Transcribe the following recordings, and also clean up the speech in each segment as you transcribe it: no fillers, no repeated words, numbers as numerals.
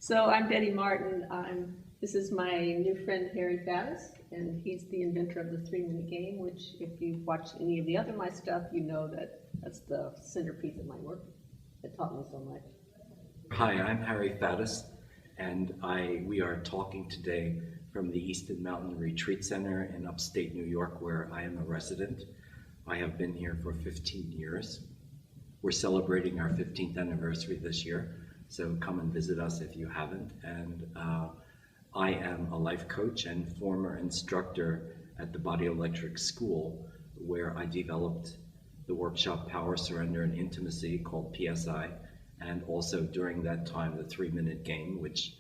So I'm Betty Martin. This is my new friend Harry Faddis, and he's the inventor of the 3-minute game, which if you've watched any of the other my stuff, you know that that's the centerpiece of my work. It taught me so much. Hi, I'm Harry Faddis, and we are talking today from the Eastern Mountain Retreat Center in upstate New York, where I am a resident. I have been here for 15 years. We're celebrating our 15th anniversary this year, so come and visit us if you haven't. And I am a life coach and former instructor at the Body Electric School, where I developed the workshop Power, Surrender, and Intimacy called PSI, and also during that time the 3-minute game, which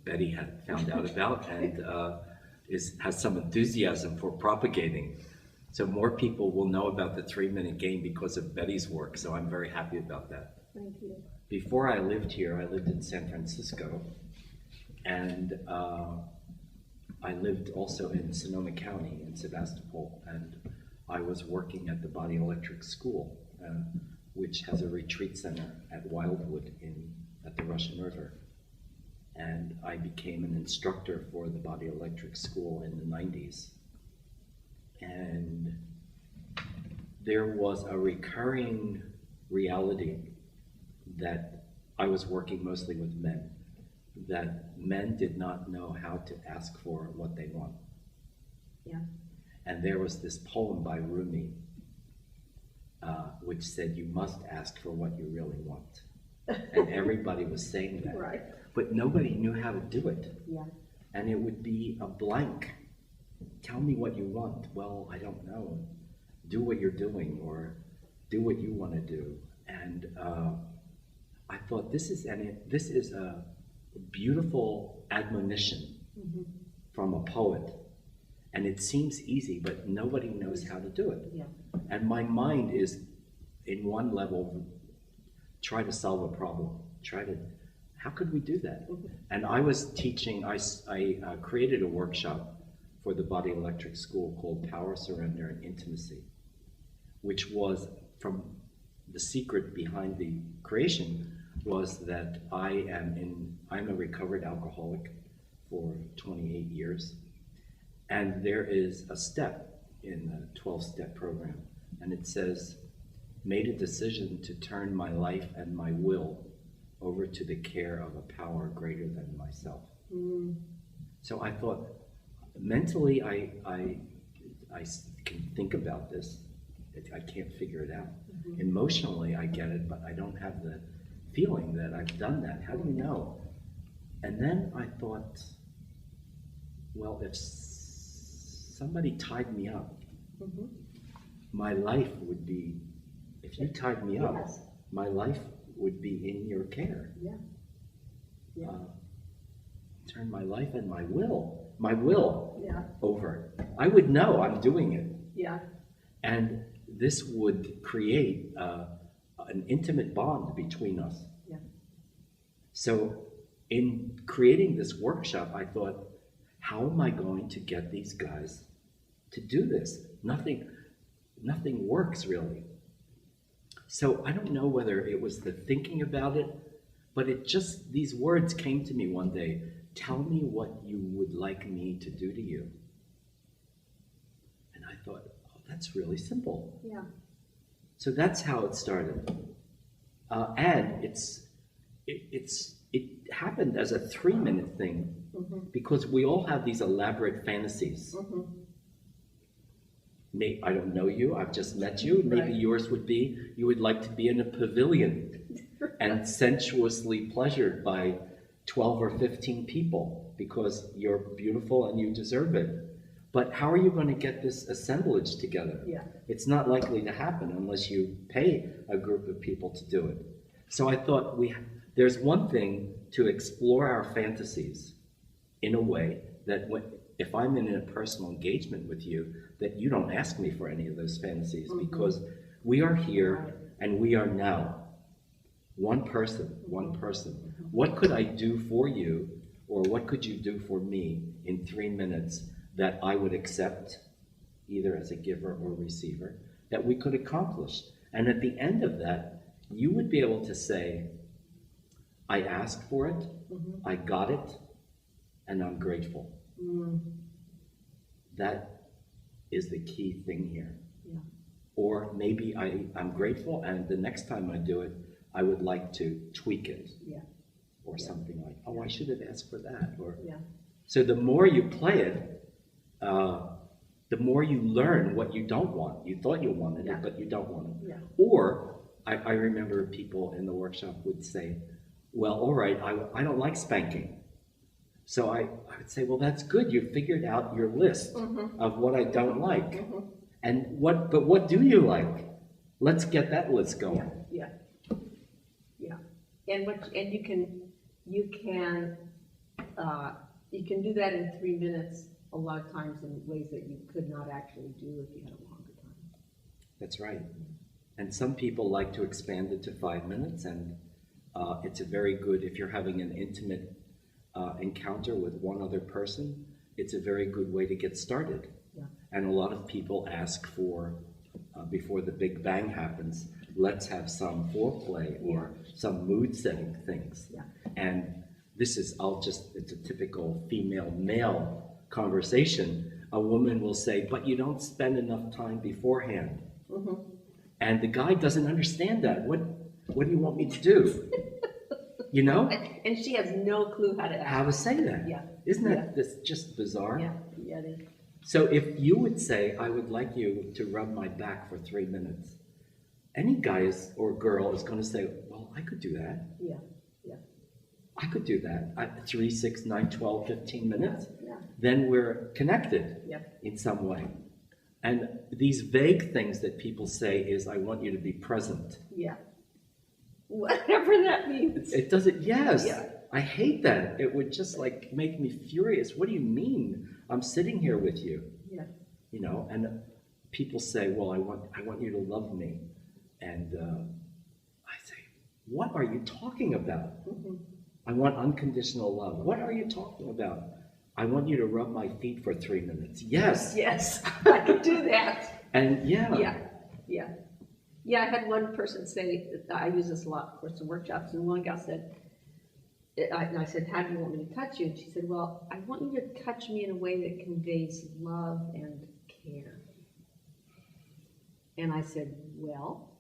Betty had found out about and has some enthusiasm for propagating. So more people will know about the 3-minute game because of Betty's work, so I'm very happy about that. Thank you. Before I lived here, I lived in San Francisco, and I lived also in Sonoma County in Sebastopol, and I was working at the Body Electric School, which has a retreat center at Wildwood at the Russian River. And I became an instructor for the Body Electric School in the 90s. And there was a recurring reality that I was working mostly with men, that men did not know how to ask for what they want. Yeah. And there was this poem by Rumi, which said, "You must ask for what you really want." And everybody was saying that. Right. But nobody knew how to do it. Yeah. And it would be a blank. Tell me what you want. Well, I don't know. Do what you're doing, or do what you want to do. And I thought this is a beautiful admonition from a poet. And it seems easy, but nobody knows how to do it. Yeah. And my mind is, in one level, try to solve a problem. How could we do that? And I was teaching, I created a workshop for the Body Electric School called Power, Surrender, and Intimacy, which was, from the secret behind the creation, was that I'm a recovered alcoholic for 28 years. And there is a step in the 12-step program, and it says, made a decision to turn my life and my will over to the care of a power greater than myself. So I thought, mentally, I can think about this. I can't figure it out. Emotionally, I get it, but I don't have the feeling that I've done that. How do you know? And then I thought, well, if somebody tied me up, my life would be, if you tied me up, Yes. my life would be in your care. Yeah. Yeah. Turn my life and my will Yeah. over. I would know I'm doing it. Yeah. And this would create an intimate bond between us. Yeah. So in creating this workshop, I thought, how am I going to get these guys to do this? Nothing works really. So I don't know whether it was the thinking about it, but these words came to me one day. Tell me what you would like me to do to you. And I thought, oh, that's really simple. Yeah. So that's how it started. And it happened as a 3-minute thing, because we all have these elaborate fantasies. I don't know you, I've just met you. Maybe yours would be, you would like to be in a pavilion and sensuously pleasured by 12 or 15 people because you're beautiful and you deserve it. But how are you going to get this assemblage together? Yeah. It's not likely to happen unless you pay a group of people to do it. So I thought there's one thing to explore our fantasies in a way that if I'm in a personal engagement with you, that you don't ask me for any of those fantasies, because we are here and we are now. One person. What could I do for you, or what could you do for me in 3 minutes that I would accept, either as a giver or receiver, that we could accomplish? And at the end of that, you would be able to say, I asked for it, I got it, and I'm grateful. That is the key thing here. Yeah. Or maybe I'm grateful, and the next time I do it, I would like to tweak it. Yeah. Or something like, oh, I should have asked for that. Or So the more you play it, the more you learn what you don't want. You thought you wanted it, but you don't want it. Yeah. Or I remember people in the workshop would say, well, all right, I don't like spanking. So I would say, well, that's good. You figured out your list of what I don't like. And but what do you like? Let's get that list going. Yeah. And you can do that in 3 minutes a lot of times in ways that you could not actually do if you had a longer time. That's right. And some people like to expand it to 5 minutes, and it's a very good, if you're having an intimate encounter with one other person, it's a very good way to get started. Yeah. And a lot of people ask for, before the big bang happens, let's have some foreplay or some mood setting things. Yeah. And this is, it's a typical female-male conversation. A woman will say, but you don't spend enough time beforehand. And the guy doesn't understand that. What do you want me to do? You know? And she has no clue how to say that. Yeah. Isn't that just bizarre? Yeah, it is. So if you would say, I would like you to rub my back for 3 minutes, any guy or girl is going to say, well, I could do that. Yeah. I could do that. 3, 6, 9, 12, 15 minutes. Yeah. Then we're connected in some way. And these vague things that people say is, I want you to be present. Yeah. Whatever that means. It doesn't, yes. Yeah. I hate that. It would just like make me furious. What do you mean? I'm sitting here with you. Yeah. You know, and people say, well, I want you to love me. And I say, what are you talking about? I want unconditional love. What are you talking about? I want you to rub my feet for 3 minutes. Yes. Yes, I could do that. And Yeah, I had one person say, I use this a lot for some workshops, and one gal said, I said, how do you want me to touch you? And she said, well, I want you to touch me in a way that conveys love and care. And I said, well,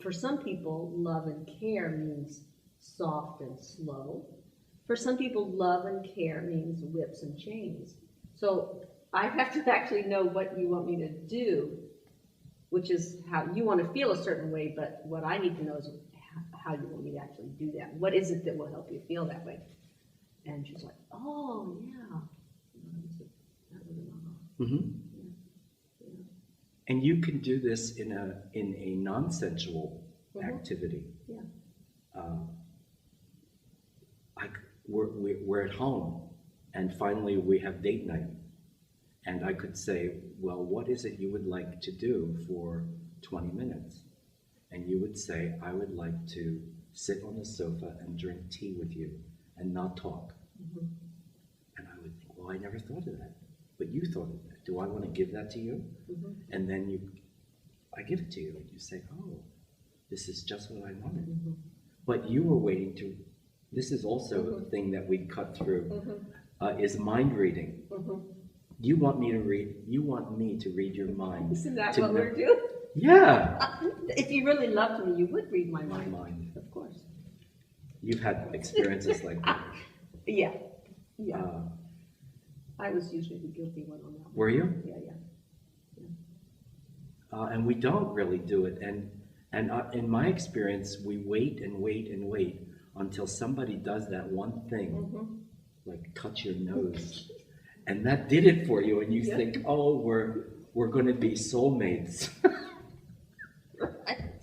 for some people, love and care means soft and slow. For some people, love and care means whips and chains. So I have to actually know what you want me to do, which is how you want to feel a certain way, but what I need to know is how you want me to actually do that. What is it that will help you feel that way? And she's like, oh, yeah. That was an aha. And you can do this in a non-sensual activity. Yeah. We're at home, and finally we have date night. And I could say, well, what is it you would like to do for 20 minutes? And you would say, I would like to sit on the sofa and drink tea with you and not talk. And I would think, well, I never thought of that. But you thought of that. Do I want to give that to you? And then I give it to you, and you say, oh, this is just what I wanted. But you were waiting to, this is also a thing that we cut through, is mind reading. You want me to read your mind. Isn't that what we're doing? Yeah. If you really loved me, you would read my My mind. mind. Of course. You've had experiences like that. Yeah. I was usually the guilty one on that one. Were you? Yeah. And we don't really do it. And in my experience, we wait and wait and wait until somebody does that one thing, like cut your nose. And that did it for you, and you think, oh, we're going to be soulmates. Right.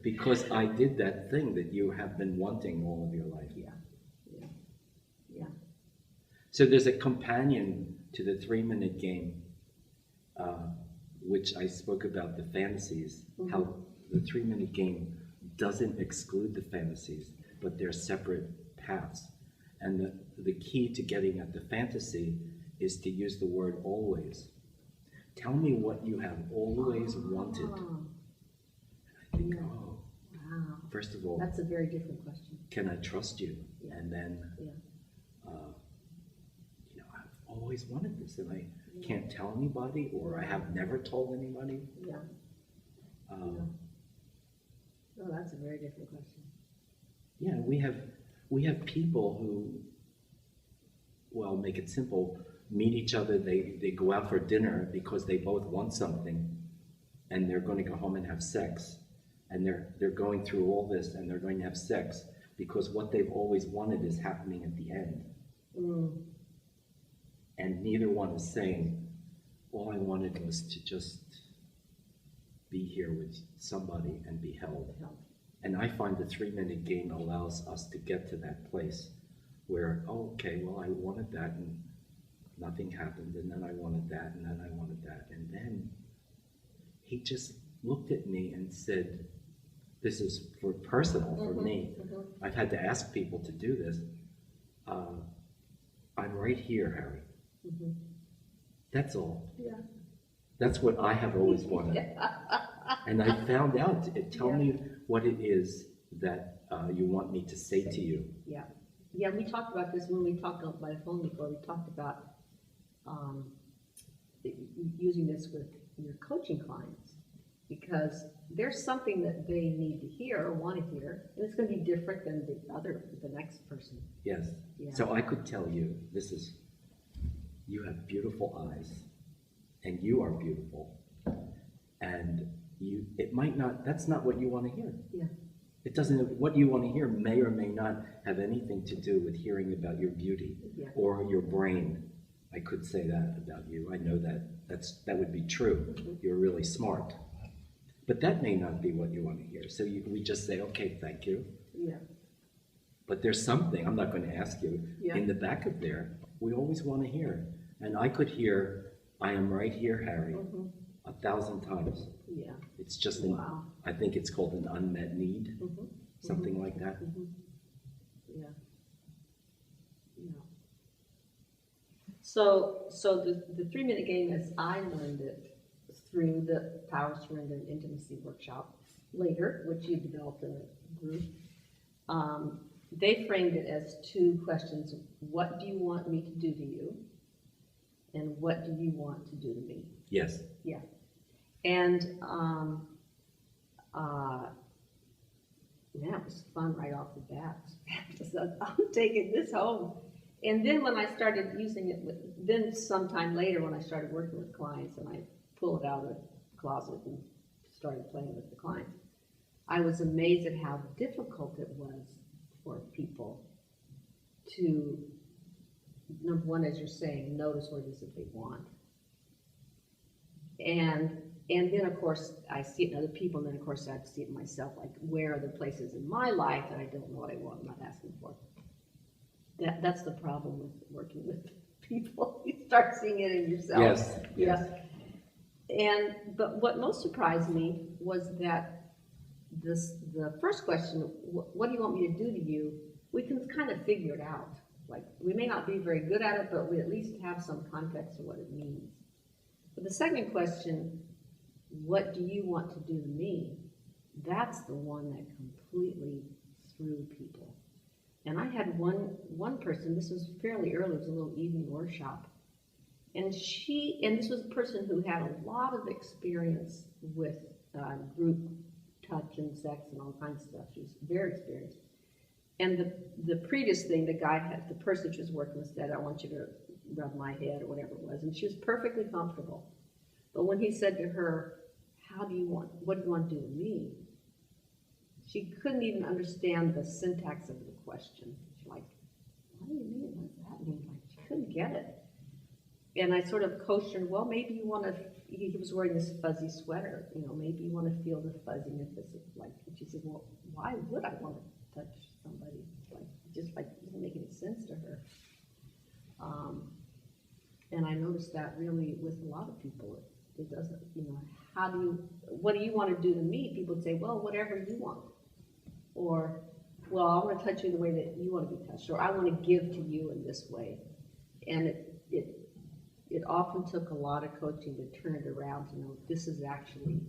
Because I did that thing that you have been wanting all of your life. Yeah. So there's a companion to the 3-minute game, which I spoke about, the fantasies, how the 3-minute game doesn't exclude the fantasies, but they're separate paths. And the key to getting at the fantasy is to use the word always. Tell me what you have always wanted. And I think, oh, Wow. First of all, That's a very different question. can I trust you? Yeah. And then, Yeah. you know, I've always wanted this, and I can't tell anybody, or I have never told anybody. Yeah. Oh, that's a very different question. Yeah, we have people who, well, make it simple, meet each other, they go out for dinner because they both want something, and they're going to go home and have sex, and they're going through all this, and they're going to have sex because what they've always wanted is happening at the end. And neither one is saying, all I wanted was to just be here with somebody and be held. And I find the 3-minute game allows us to get to that place where, oh, okay, well, I wanted that and nothing happened, and then I wanted that, and then I wanted that. And then he just looked at me and said, this is for personal for me. I've had to ask people to do this. I'm right here, Harry. That's all. Yeah. That's what I have always wanted. And I found out, tell me what it is that you want me to say to you. Yeah. Yeah, we talked about this when we talked by the phone before. We talked about using this with your coaching clients, because there's something that they need to hear or want to hear, and it's going to be different than the next person. Yes. Yeah. So I could tell you, you have beautiful eyes, and you are beautiful, and it might not, that's not what you want to hear. Yeah. It doesn't, what you want to hear may or may not have anything to do with hearing about your beauty or your brain. I could say that about you. I know that would be true. You're really smart. But that may not be what you want to hear. So we just say, okay, thank you. Yeah. But there's something, I'm not going to ask you, in the back of there, we always want to hear. And I could hear, I am right here, Harry, 1,000 times. Yeah. It's just, I think it's called an unmet need, something like that. Yeah. Yeah. So the 3-minute game, as I learned it through the Power, Surrender, and Intimacy workshop later, which you developed in a group, they framed it as 2 questions. What do you want me to do to you? And what do you want to do to me? Yes. Yeah. And that was fun right off the bat. I'm taking this home. And then when I started using it, then sometime later when I started working with clients and I pulled it out of the closet and started playing with the clients, I was amazed at how difficult it was for people to, number one, as you're saying, notice what it is that they want. And then, of course, I see it in other people, and then, of course, I see it in myself, like, where are the places in my life that I don't know what I want, I'm not asking for. That's the problem with working with people. You start seeing it in yourself. Yes. Yeah. But what most surprised me was that the first question, what do you want me to do to you, we can kind of figure it out. Like, we may not be very good at it, but we at least have some context of what it means. But the second question, what do you want to do to me? That's the one that completely threw people. And I had one person, this was fairly early, it was a little evening workshop, and this was a person who had a lot of experience with group touch and sex and all kinds of stuff. She was very experienced. And the previous thing, the person she was working with said, I want you to rub my head or whatever it was, and she was perfectly comfortable. But when he said to her, what do you want to do to me? She couldn't even understand the syntax of the question. She's like, what do you mean? What does that mean? Like, she couldn't get it. And I sort of coached her, well, maybe you want to, he was wearing this fuzzy sweater, maybe you want to feel the fuzziness. Like, and she said, well, why would I want to touch somebody? Like, it doesn't make any sense to her. And I noticed that really with a lot of people, it doesn't, what do you want to do to me? People would say, well, whatever you want. Or, well, I want to touch you the way that you want to be touched. Or I want to give to you in this way. And it often took a lot of coaching to turn it around to know this is actually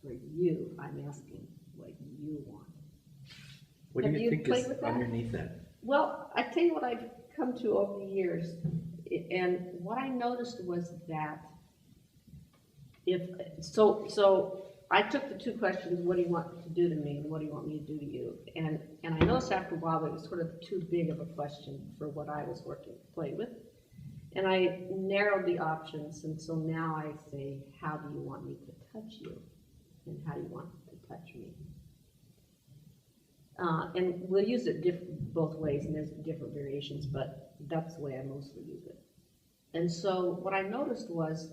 for you. I'm asking what you want. What do Have you you think played is with that? underneath that? Well, I tell you what I've come to over the years, and what I noticed was that so I took the two questions, what do you want to do to me, and what do you want me to do to you? And I noticed after a while that it was sort of too big of a question for what I was playing with. And I narrowed the options, and so now I say, how do you want me to touch you? And how do you want to touch me? And we'll use it both ways, and there's different variations, but that's the way I mostly use it. And so what I noticed was,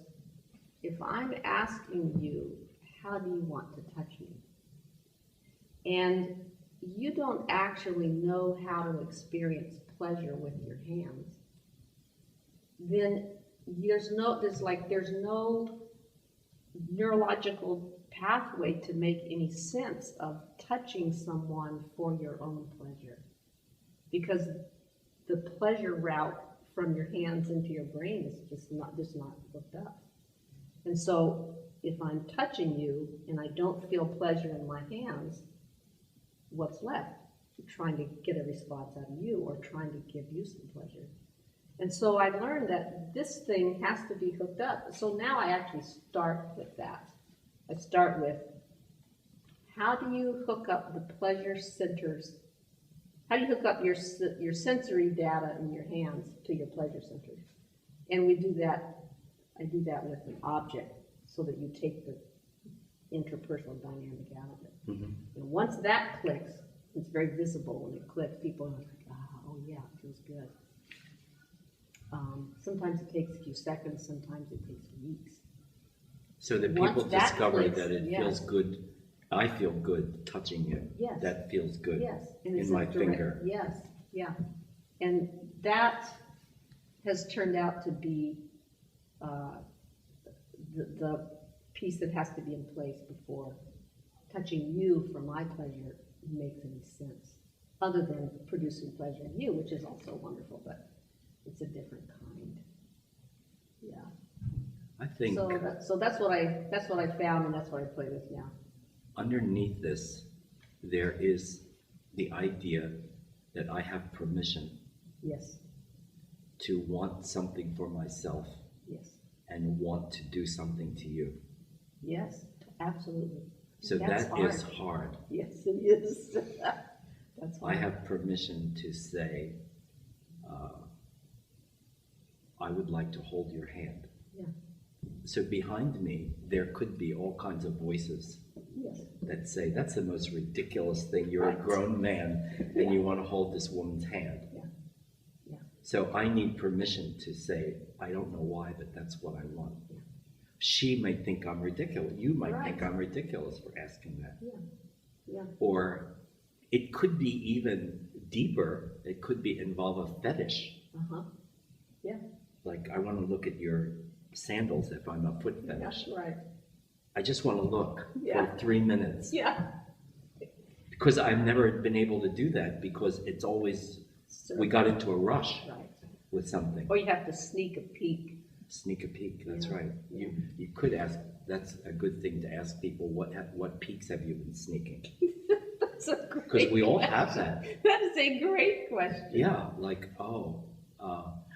if I'm asking you, how do you want to touch me? And you don't actually know how to experience pleasure with your hands, then there's no neurological pathway to make any sense of touching someone for your own pleasure, because the pleasure route from your hands into your brain is just not hooked up. And so if I'm touching you and I don't feel pleasure in my hands, what's left? Trying to get a response out of you, or trying to give you some pleasure. And so I learned that this thing has to be hooked up. So now I actually start with that. I start with, how do you hook up the pleasure centers? How do you hook up your sensory data in your hands to your pleasure centers? And we do that, I do that with an object, so that you take the interpersonal dynamic out of it. Mm-hmm. And once that clicks, it's very visible when it clicks. People are like, oh yeah, it feels good. Sometimes it takes a few seconds, sometimes it takes weeks. So that Once people that discover clicks, that it yes. feels good. I feel good touching you. Yes. That feels good. Yes. And it's in my a direct, finger. yes, yeah. And that has turned out to be the piece that has to be in place before touching you for my pleasure makes any sense, other than producing pleasure in you, which is also wonderful, but it's a different kind. Yeah. I think So that's what I found, and that's what I play with now. underneath this, there is the idea that I have permission Yes. to want something for myself Yes. and want to do something to you. Yes. Absolutely. So That's that is hard. Yes, it is. That's I hard. have permission to say, I would like to hold your hand. Yeah. So behind me, there could be all kinds of voices Yes. that say, that's the most ridiculous thing. You're Right. a grown man and you want to hold this woman's hand. Yeah. Yeah. So I need permission to say, I don't know why, but that's what I want. Yeah. She might think I'm ridiculous. You might Right. think I'm ridiculous for asking that. Yeah. Yeah. Or it could be even deeper. It could be involve a fetish. Uh-huh. Yeah. Like, I want to look at your sandals if I'm a foot fetish. That's right. I just want to look Yeah. for 3 minutes. Yeah. Because I've never been able to do that, because it's always, we got into a rush Right. with something. Or you have to sneak a peek. Sneak a peek, that's Yeah. right. You could ask, that's a good thing to ask people, what peeks have you been sneaking? That's a great Because we all question. have that. That is a great question. Yeah, like,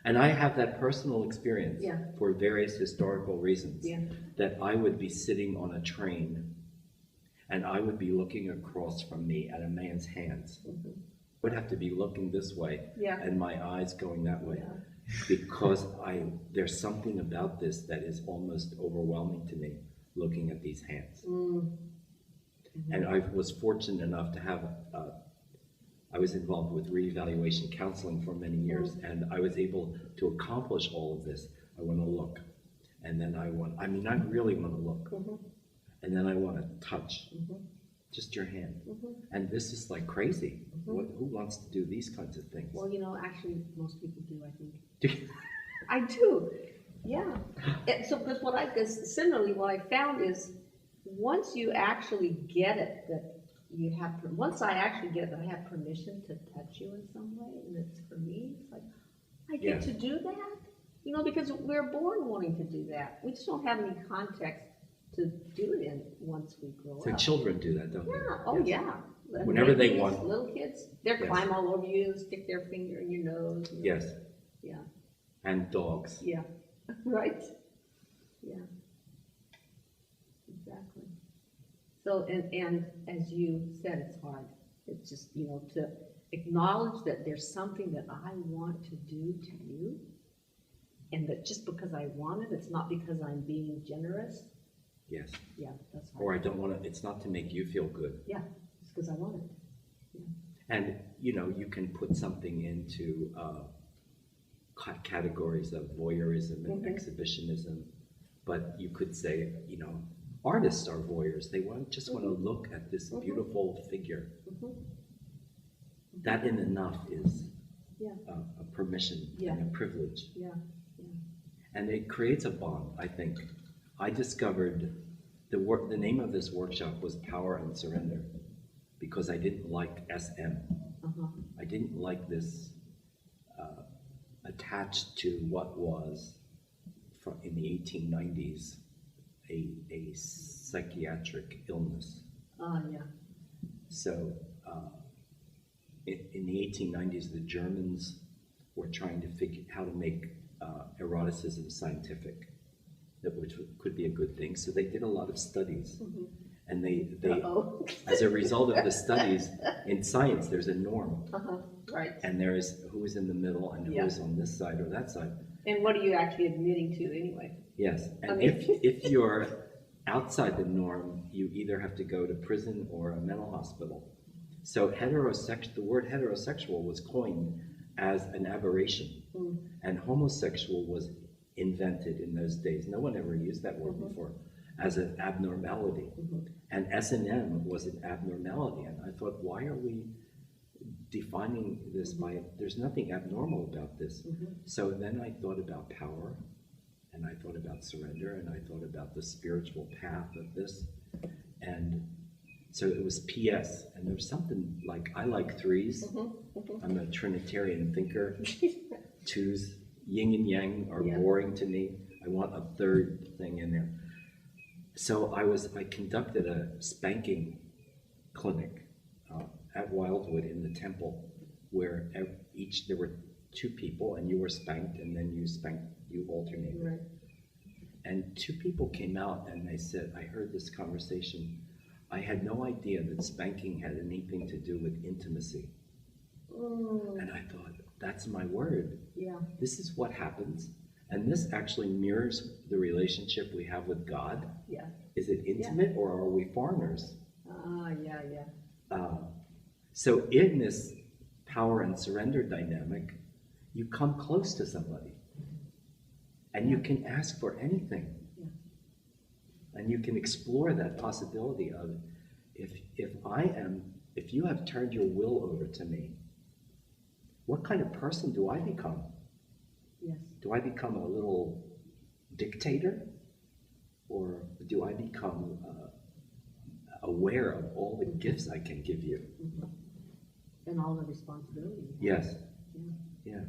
and I have that personal experience Yeah. for various historical reasons. Yeah. That I would be sitting on a train and I would be looking across from me at a man's hands. Mm-hmm. Would have to be looking this way Yeah. and my eyes going that way. Yeah. Because there's something about this that is almost overwhelming to me, looking at these hands. Mm-hmm. And I was fortunate enough to have, I was involved with reevaluation counseling for many years, and I was able to accomplish all of this. I want to look, and then I really want to look, Mm-hmm. and then I want to touch, Mm-hmm. just your hand. Mm-hmm. And this is like crazy. Mhm. Who wants to do these kinds of things? Well, actually, most people do, I think. I do, yeah. Because similarly, what I found is, once you actually get it, once I actually get it, that I have permission to touch you in some way, and it's for me, it's like, I get to do that? Because we're born wanting to do that. We just don't have any context to do it in once we grow So up. children do that, don't they? Yeah, oh Yes. yeah, And whenever they babies, want. little kids, they'll Yes. climb all over you, stick their finger in your nose. Yes, Yeah, and dogs. yeah, right? Yeah, exactly. So, and as you said, it's hard. It's just, to acknowledge that there's something that I want to do to you, and that just because I want it, it's not because I'm being generous. Yes. Yeah, that's hard. Or I don't want to, it's not to make you feel good. Yeah, it's because I want it. And, you can put something into categories of voyeurism and exhibitionism, but you could say, artists are voyeurs. They just want to look at this beautiful figure. That in enough is a permission and a privilege. Yeah, And it creates a bond, I think. I discovered the name of this workshop was Power and Surrender, because I didn't like SM. I didn't like this attached to what was, in the 1890s, a psychiatric illness. yeah. So in the 1890s, the Germans were trying to figure how to make eroticism scientific, which could be a good thing. So they did a lot of studies. And they as a result of the studies, in science, there's a norm. Right. And there is who is in the middle and who is on this side or that side. And what are you actually admitting to anyway? Yes. And if you're outside the norm, you either have to go to prison or a mental hospital. So the word heterosexual was coined as an aberration. And homosexual was invented in those days. No one ever used that word before, as an abnormality. And S&M was an abnormality. And I thought, why are we defining this by, there's nothing abnormal about this. So then I thought about power, and I thought about surrender, and I thought about the spiritual path of this. And so it was PS, and there was something like, I like threes. I'm a Trinitarian thinker. Twos, yin and yang, are boring to me. I want a third thing in there. So I conducted a spanking clinic at Wildwood in the temple, where there were two people, and you were spanked, and then you alternated. Right. And two people came out and they said, I heard this conversation. I had no idea that spanking had anything to do with intimacy. And I thought, that's my word. Yeah. This is what happens. And this actually mirrors the relationship we have with God. Yeah. Is it intimate or are we foreigners? Yeah. So in this power and surrender dynamic, you come close to somebody. And you can ask for anything. And you can explore that possibility of, if you have turned your will over to me, what kind of person do I become? Yes. Do I become a little dictator? Or do I become aware of all the gifts I can give you? And all the responsibility. Yes. Yeah.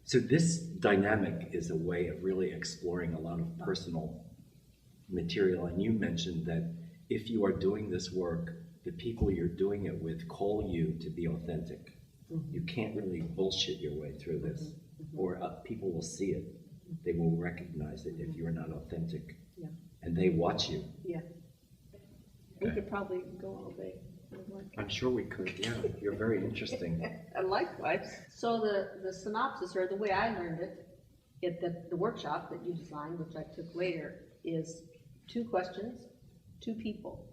So this dynamic is a way of really exploring a lot of personal material. And you mentioned that if you are doing this work, the people you're doing it with call you to be authentic. You can't really bullshit your way through this, or people will see it. They will recognize it if you're not authentic. And they watch you. Yeah. We could probably go all day. I'm sure we could, yeah. You're very interesting. And likewise. So the synopsis, or the way I learned it, the workshop that you designed, which I took later, is 2 questions, 2 people.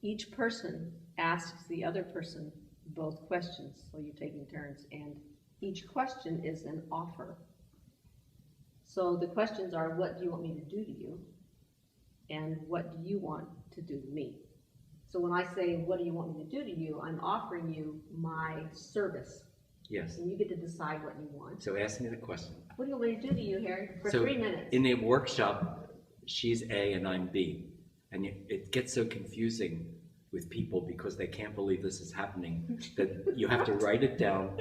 Each person asks the other person both questions, so you're taking turns, and each question is an offer. So the questions are, what do you want me to do to you? And what do you want to do to me? So when I say, what do you want me to do to you, I'm offering you my service. Yes. And you get to decide what you want. So ask me the question. What do you want me to do to you, Harry, for 3 minutes? In a workshop, she's A and I'm B. And it gets so confusing with people because they can't believe this is happening, that you have to write it down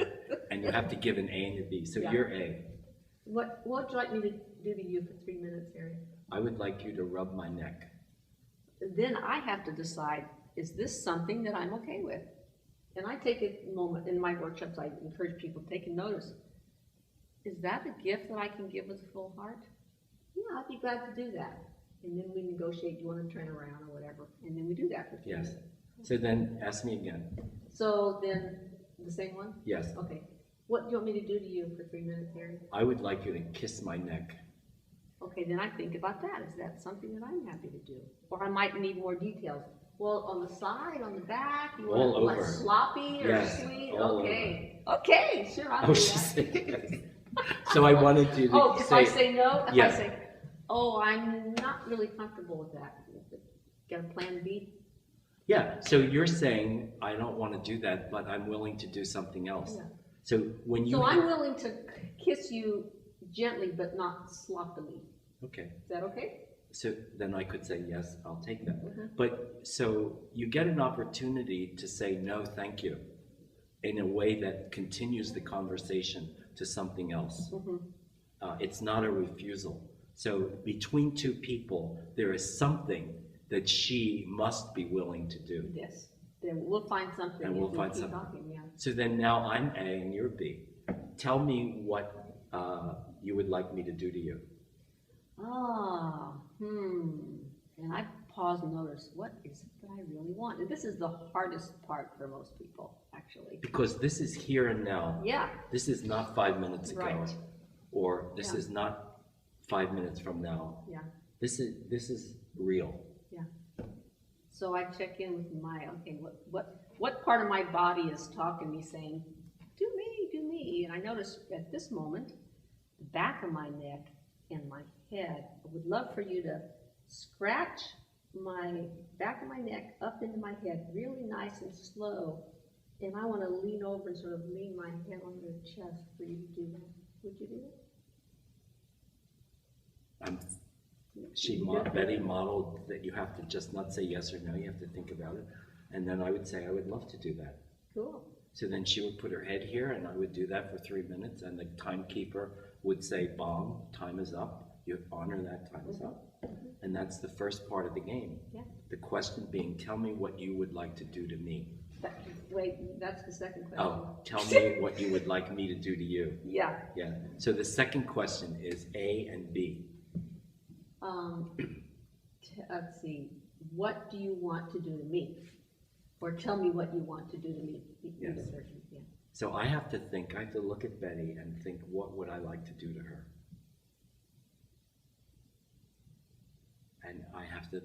and you have to give an A and a B. So you're A. What would you like me to do to you for 3 minutes, Harry? I would like you to rub my neck. Then I have to decide, is this something that I'm okay with? And I take a moment in my workshops, I encourage people to take a notice. Is that a gift that I can give with a full heart? Yeah, I'd be glad to do that. And then we negotiate, do you want to turn around or whatever? And then we do that for 3 Yes. minutes. So then ask me again. So then, the same one? Yes. Okay. What do you want me to do to you for 3 minutes, Harry? I would like you to kiss my neck. Okay, then I think about that. Is that something that I'm happy to do? Or I might need more details. Well, on the side, on the back, you want All it like over. sloppy or Yes, sweet? all Okay. Okay, sure, I'll do she that. said yes. So I wanted you to Oh, if I say no? If I yes. say, oh, I'm not really comfortable with that. Got a plan B? Yeah, so you're saying, I don't want to do that, but I'm willing to do something else. Yeah. So when you... So I'm willing to kiss you gently, but not sloppily. Okay. Is that okay? So then I could say, yes, I'll take that. Mm-hmm. But so you get an opportunity to say, no, thank you, in a way that continues the conversation to something else. Mm-hmm. It's not a refusal. So between two people, there is something that she must be willing to do. Yes. Then we'll find something. And we'll if we find keep something. Talking, yeah. So then now I'm A and you're B. Tell me what you would like me to do to you. And I pause and notice, what is it that I really want? And this is the hardest part for most people, actually. Because this is here and now. Yeah. This is not 5 minutes ago. Right. Or this Yeah. is not 5 minutes from now. Yeah. This is real. Yeah. So I check in with okay, what part of my body is talking to me saying, do me. And I notice at this moment, the back of my neck and my head, I would love for you to scratch my back of my neck up into my head, really nice and slow. And I want to lean over and sort of lean my head on your chest for you to do that. Would you do that? Betty modeled that you have to just not say yes or no, you have to think about it. And then I would say, I would love to do that. Cool. So then she would put her head here and I would do that for 3 minutes and the timekeeper would say, bong, time is up. You honor that, time is up. And that's the first part of the game. Yeah. The question being, tell me what you would like to do to me. Wait, that's the second question. Oh, tell me what you would like me to do to you. Yeah. Yeah. So the second question is A and B. Let's see. What do you want to do to me? Or tell me what you want to do to me. Yes. Yeah. So I have to look at Betty and think, what would I like to do to her? And I have to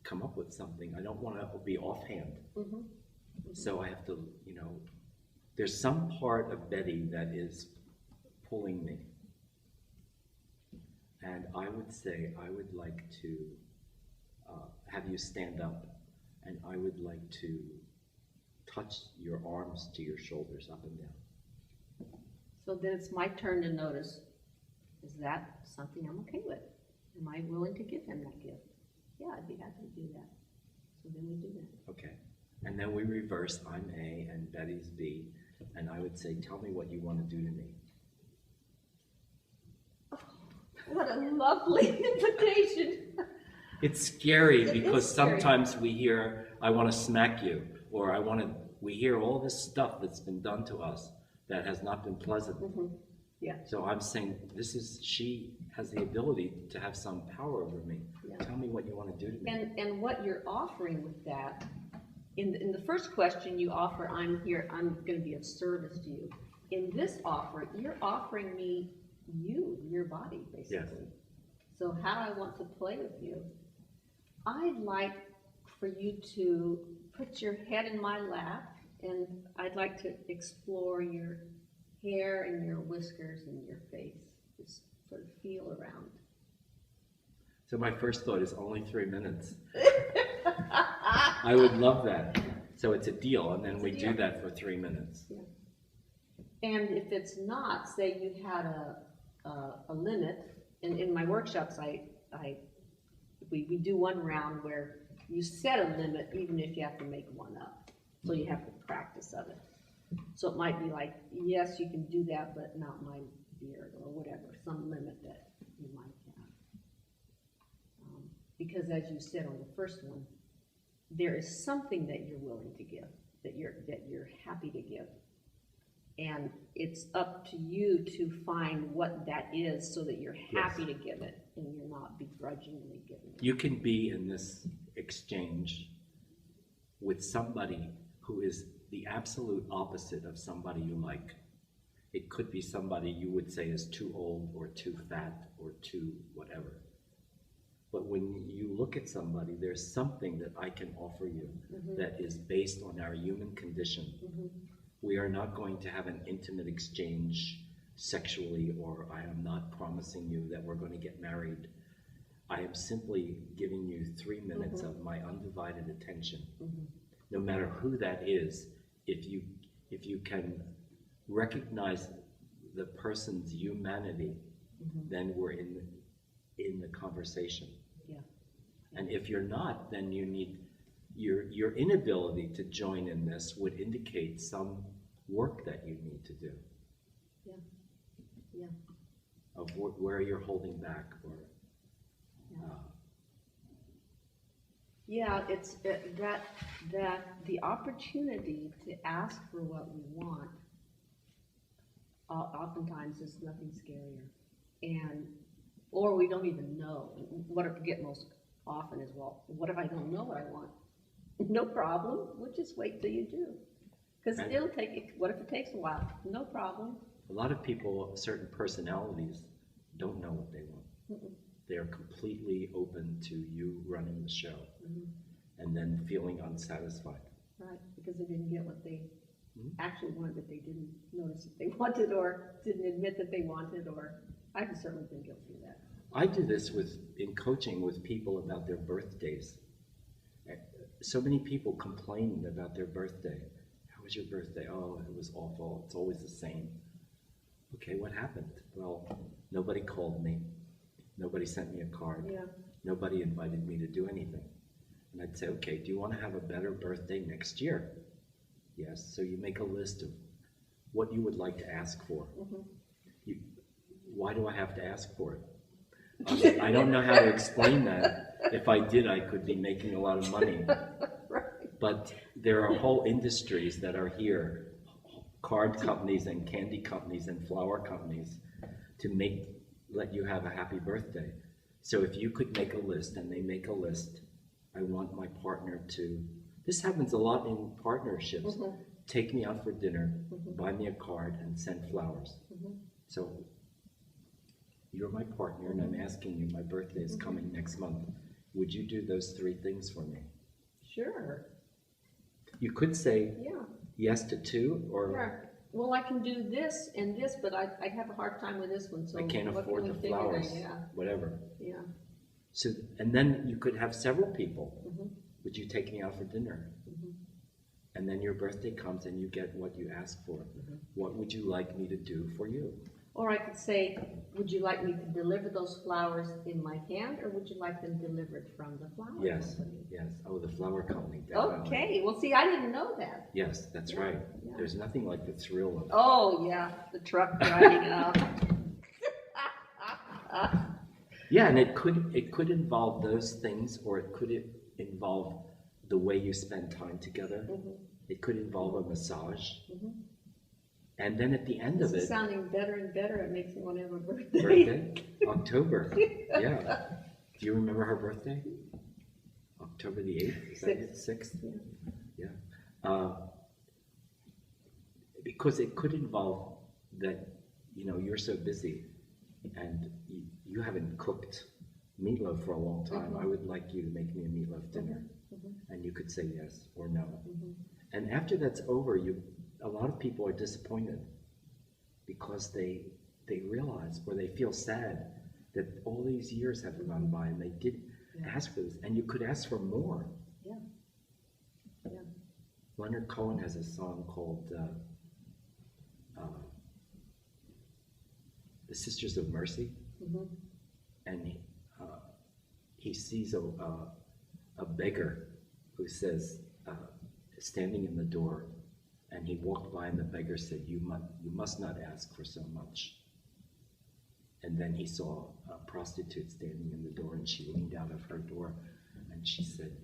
come up with something. I don't want to be offhand. Mm-hmm. So I have to, there's some part of Betty that is pulling me. And I would say, I would like to have you stand up, and I would like to touch your arms to your shoulders up and down. So then it's my turn to notice, is that something I'm okay with? Am I willing to give him that gift? Yeah, I'd be happy to do that. So then we do that. Okay. And then we reverse, I'm A and Betty's B, and I would say, tell me what you want to do to me. Oh, what a lovely invitation. It's scary It because is scary. sometimes we hear, I want to smack you, or we hear all this stuff that's been done to us that has not been pleasant. Mm-hmm. Yeah. So I'm saying, she has the ability to have some power over me. Yeah. Tell me what you want to do to me. And what you're offering with that, in the first question you offer, I'm here, I'm going to be of service to you. In this offer, you're offering me your body, basically. Yes. So how I want to play with you. I'd like for you to put your head in my lap, and I'd like to explore your hair and your whiskers and your face. Just sort of feel around. So my first thought is only 3 minutes. I would love that. So it's a deal, and then we do that for 3 minutes. Yeah. And if it's not, say you had a limit, and in my workshops, we do one round where you set a limit, even if you have to make one up. So you have the practice of it. So it might be like, yes, you can do that, but not my beard or whatever, some limit that you might have. Because as you said on the first one, there is something that you're willing to give, that you're happy to give. And it's up to you to find what that is so that you're happy to give it and you're not begrudgingly giving it. You can be in this exchange with somebody who is the absolute opposite of somebody you like. It could be somebody you would say is too old or too fat or too whatever. But when you look at somebody, there's something that I can offer you that is based on our human condition. We are not going to have an intimate exchange sexually, or I am not promising you that we're going to get married. I am simply giving you 3 minutes of my undivided attention. No matter who that is, if you can recognize the person's humanity, then we're in the conversation. Yeah. And if you're not, then you need your inability to join in this would indicate some work that you need to do. Yeah. Yeah. Of where you're holding back, or yeah, it's that the opportunity to ask for what we want oftentimes is nothing scarier, or we don't even know. What I forget most often is, well, what if I don't know what I want? No problem. We'll just wait till you do, because it'll take. What if it takes a while? No problem. a lot of people, certain personalities, don't know what they want. They're completely open to you running the show, and then feeling unsatisfied. Right, because they didn't get what they actually wanted, that they didn't notice that they wanted, or didn't admit that they wanted, or I've certainly been guilty of that. I do this in coaching with people about their birthdays. So many people complain about their birthday. How was your birthday? Oh, it was awful. It's always the same. Okay, what happened? Well, nobody called me. Nobody sent me a card. Yeah. Nobody invited me to do anything. And I'd say, okay, do you want to have a better birthday next year? Yes. So you make a list of what you would like to ask for. Why do I have to ask for it? I don't know how to explain that. If I did, I could be making a lot of money. Right. But there are whole industries that are here, card companies and candy companies and flower companies, to let you have a happy birthday. So if you could make a list, and they make a list, I want my partner to, this happens a lot in partnerships, take me out for dinner, buy me a card, and send flowers. So you're my partner, and I'm asking you, my birthday is coming next month. Would you do those 3 things for me? Sure. You could say Yeah. yes to 2, or Yeah. Well, I can do this and this, but I have a hard time with this one. So I can't what afford can the we figure out? flowers, Yeah. whatever. Yeah. So, and then you could have several people. Would you take me out for dinner? And then your birthday comes and you get what you asked for. What would you like me to do for you? Or I could say, would you like me to deliver those flowers in my hand, or would you like them delivered from the flower company? Yes. Oh, the flower company, definitely. Okay, well, see, I didn't know that. Yes, that's right. Yeah. There's nothing like the thrill of Oh, yeah, the truck driving up. Yeah, and it could involve those things, or it could involve the way you spend time together. It could involve a massage. And then at the end This of is it, sounding better and better. It makes me want to have a birthday. birthday, October. Yeah. Do you remember her birthday? October the 8th? Is that it? 6th? Yeah. Because it could involve that, you're so busy and you haven't cooked meatloaf for a long time. I would like you to make me a meatloaf dinner. And you could say yes or no. And after that's over, a lot of people are disappointed because they realize, or they feel sad, that all these years have gone by and they did ask for this, and you could ask for more. Yeah. Leonard Cohen has a song called The Sisters of Mercy, and he sees a beggar who says, standing in the door, and he walked by and the beggar said, you must not ask for so much. And then he saw a prostitute standing in the door, and she leaned out of her door and she said,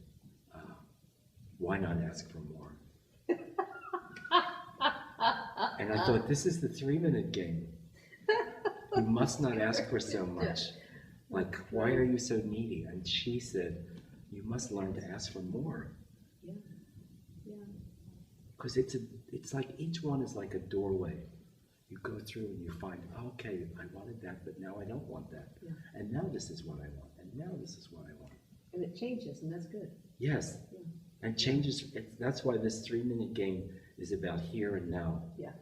why not ask for more? And I thought, this is the 3-minute game. You must not ask for so much. Like, why are you so needy? And she said, you must learn to ask for more. Yeah. Yeah. Because it's like each one is like a doorway. You go through and you find, oh, okay, I wanted that, but now I don't want that. Yeah. And now this is what I want. And now this is what I want. And it changes, and that's good. Yes. Yeah. And changes. That's why this 3-minute game is about here and now. Yeah.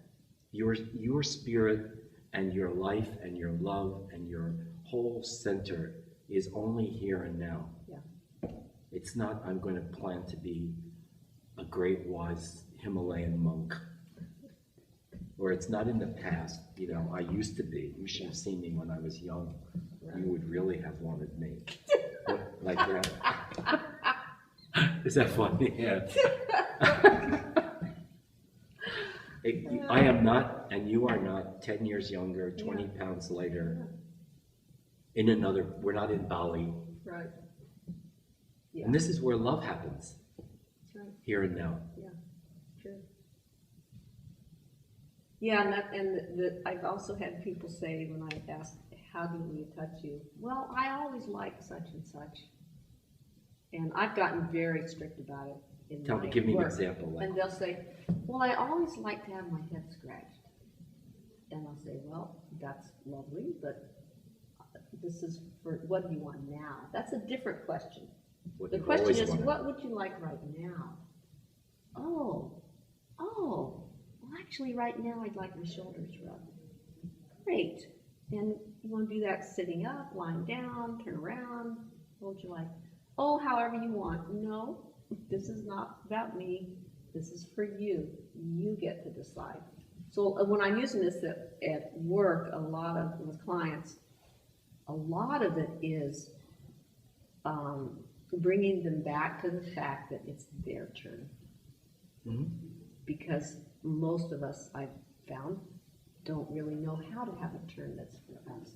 Your spirit and your life and your love and your whole center is only here and now. Yeah. It's not, I'm going to plan to be a great, wise Himalayan monk. Or it's not in the past, you know, I used to be. You should have seen me when I was young. Right. You would really have wanted me. Like that. Is that funny? Yeah. I am not, and you are not, 10 years younger, 20 pounds later, in another, we're not in Bali. Right. Yeah. And this is where love happens. That's right. Here and now. Yeah. True. Yeah, and I've also had people say when I ask, how do we touch you? Well, I always like such and such. And I've gotten very strict about it. Give me an work. example. Like, And they'll say, well, I always like to have my head scratched. And I'll say, well, that's lovely, but this is for, what do you want now? That's a different question. The question is, what would you like right now? Oh, well, actually right now I'd like my shoulders rubbed. Great. And you want to do that sitting up, lying down, turn around? What would you like? Oh, however you want. No, this is not about me. This is for you. You get to decide. So when I'm using this at work, with clients, a lot of it is bringing them back to the fact that it's their turn. mm-hmm. Because most of us, I've found, don't really know how to have a turn that's for us.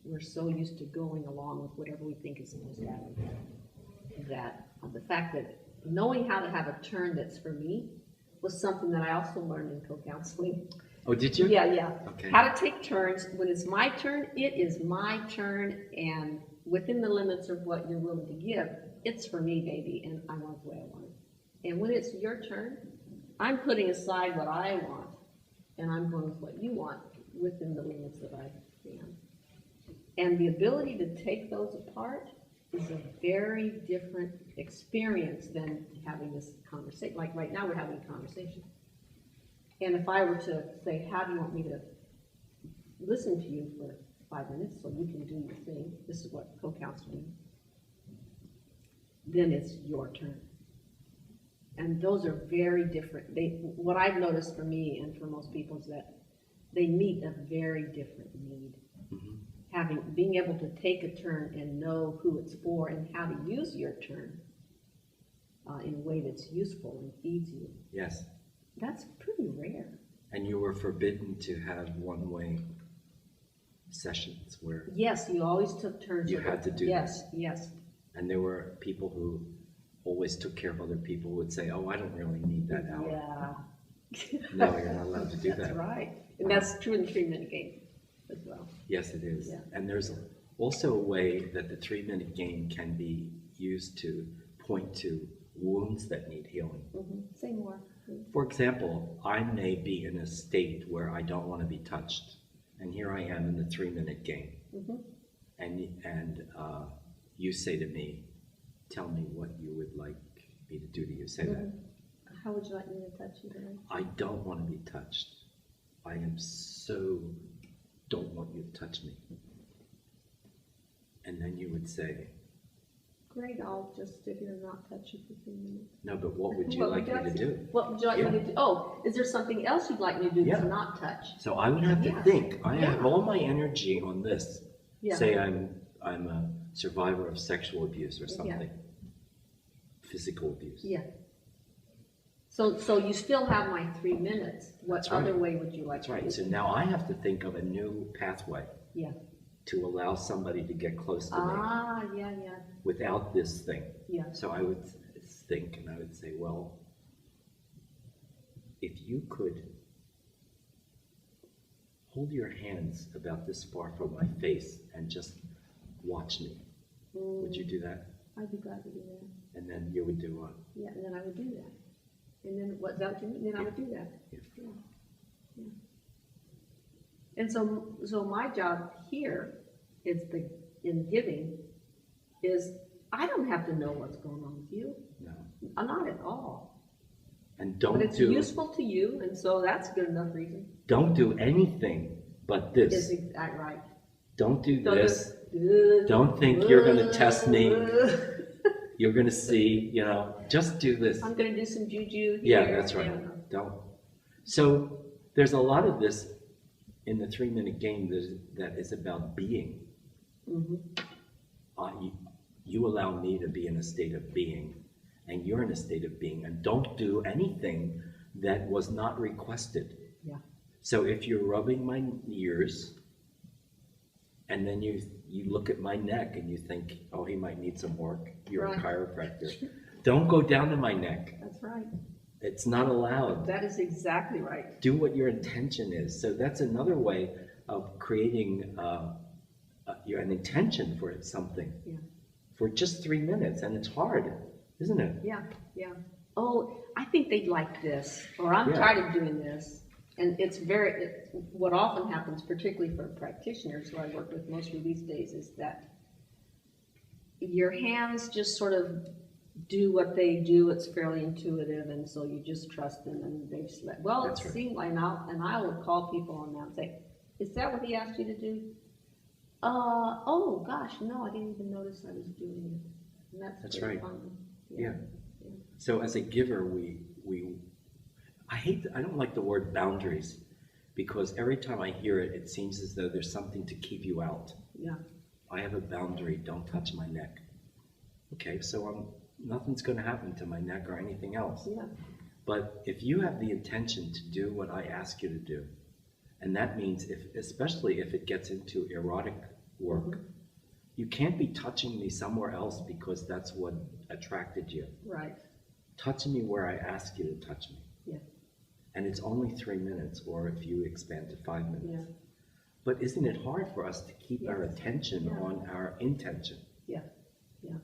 We're so used to going along with whatever we think is supposed to happen. That the fact that knowing how to have a turn that's for me was something that I also learned in co-counseling. Oh, did you? Yeah. Okay. How to take turns. When it's my turn, it is my turn, and within the limits of what you're willing to give, it's for me, baby, and I want it the way I want it. And when it's your turn, I'm putting aside what I want, and I'm going with what you want within the limits that I can. And the ability to take those apart is a very different experience than having this conversation. Like right now we're having a conversation. And if I were to say, how do you want me to listen to you for 5 minutes so you can do your thing, this is what co-counseling, then it's your turn. And those are very different. What I've noticed for me and for most people is that they meet a very different need. Mm-hmm. Being able to take a turn and know who it's for and how to use your turn in a way that's useful and feeds you. Yes. That's pretty rare. And you were forbidden to have one-way sessions where Yes, you always took turns. you had to do Yes, that. yes. And there were people who always took care of other people who would say, oh, I don't really need that hour. Yeah. No, you're not allowed to do that. That's right. And that's true in the 3-minute game as well. Yes, it is. Yeah. And there's also a way that the 3-minute game can be used to point to wounds that need healing. Mm-hmm. Say more. For example, I may be in a state where I don't want to be touched, and here I am in the 3-minute game. Mm-hmm. And you say to me, tell me what you would like me to do to you. Say that. How would you like me to touch you today? I don't want to be touched. I don't want you to touch me. And then you would say, Great, I'll just sit here and not touch you for 3 minutes. no, but what would you like me to do? What would you like me to do? Oh, is there something else you'd like me to do to not touch? So I would have to Yes. think. I Yeah. have all my energy on this. Yeah. Say I'm a survivor of sexual abuse or something. Physical abuse. Yeah. So you still have my 3 minutes. What That's right. other way would you like That's to right. do? So now I have to think of a new pathway Yeah. to allow somebody to get close to me Ah, yeah. without this thing. Yeah. So I would think, and I would say, well, if you could hold your hands about this far from my face and just watch me, would you do that? I'd be glad to do that. And then you would do what? Yeah, and then I would do that. And then what? Is that what you mean? Then I would do that. Yeah. Yeah. Yeah. And so my job here is in giving is I don't have to know what's going on with you. No. Not at all. And But it's useful to you, and so that's good enough reason. don't do anything but this. Is exactly right. Don't do this. Don't think you're going to test me. You're going to see, just do this. I'm going to do some juju here. Yeah, that's right. Don't. So there's a lot of this in the 3-minute game that is about being. Mm-hmm. You allow me to be in a state of being, and you're in a state of being, and don't do anything that was not requested. Yeah. So if you're rubbing my ears, and then you look at my neck and you think, oh, he might need some work, you're Right. a chiropractor. Don't go down to my neck. That's right. It's not allowed. That is exactly right. Do what your intention is. So that's another way of creating an intention for something. Yeah. For just 3 minutes, and it's hard, isn't it? Yeah. Yeah. Oh, I think they'd like this, or I'm Yeah. tired of doing this. And what often happens, particularly for practitioners who I work with mostly these days, is that your hands just sort of do what they do. It's fairly intuitive, and so you just trust them, and they just well, That's it right. seemed like I would call people on that and say, is that what he asked you to do? Oh gosh, no, I didn't even notice I was doing it. And That's pretty right. fun. Yeah. So as a giver, I don't like the word boundaries, because every time I hear it, it seems as though there's something to keep you out. Yeah. I have a boundary, don't touch my neck. Okay, so nothing's going to happen to my neck or anything else. Yeah. But if you have the intention to do what I ask you to do, and that means especially if it gets into erotic work, you can't be touching me somewhere else because that's what attracted you. Right. Touch me where I ask you to touch me. Yeah. And it's only 3 minutes, or if you expand to 5 minutes. Yeah. But isn't it hard for us to keep our attention Yeah. on our intention? Yeah. Yeah.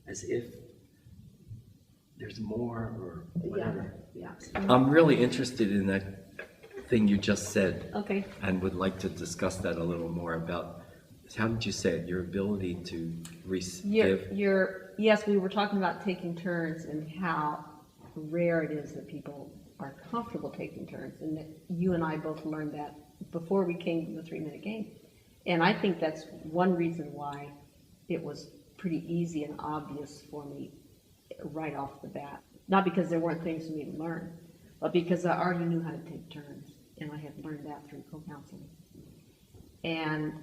As if there's more or whatever. Yeah. I'm really interested in that thing you just said, Okay. and would like to discuss that a little more about, how did you say it, your ability to give? Yes, we were talking about taking turns and how rare it is that people are comfortable taking turns, and that you and I both learned that before we came to the 3-minute game. And I think that's one reason why it was pretty easy and obvious for me right off the bat. Not because there weren't things for me to learn, but because I already knew how to take turns, and I had learned that through co-counseling. And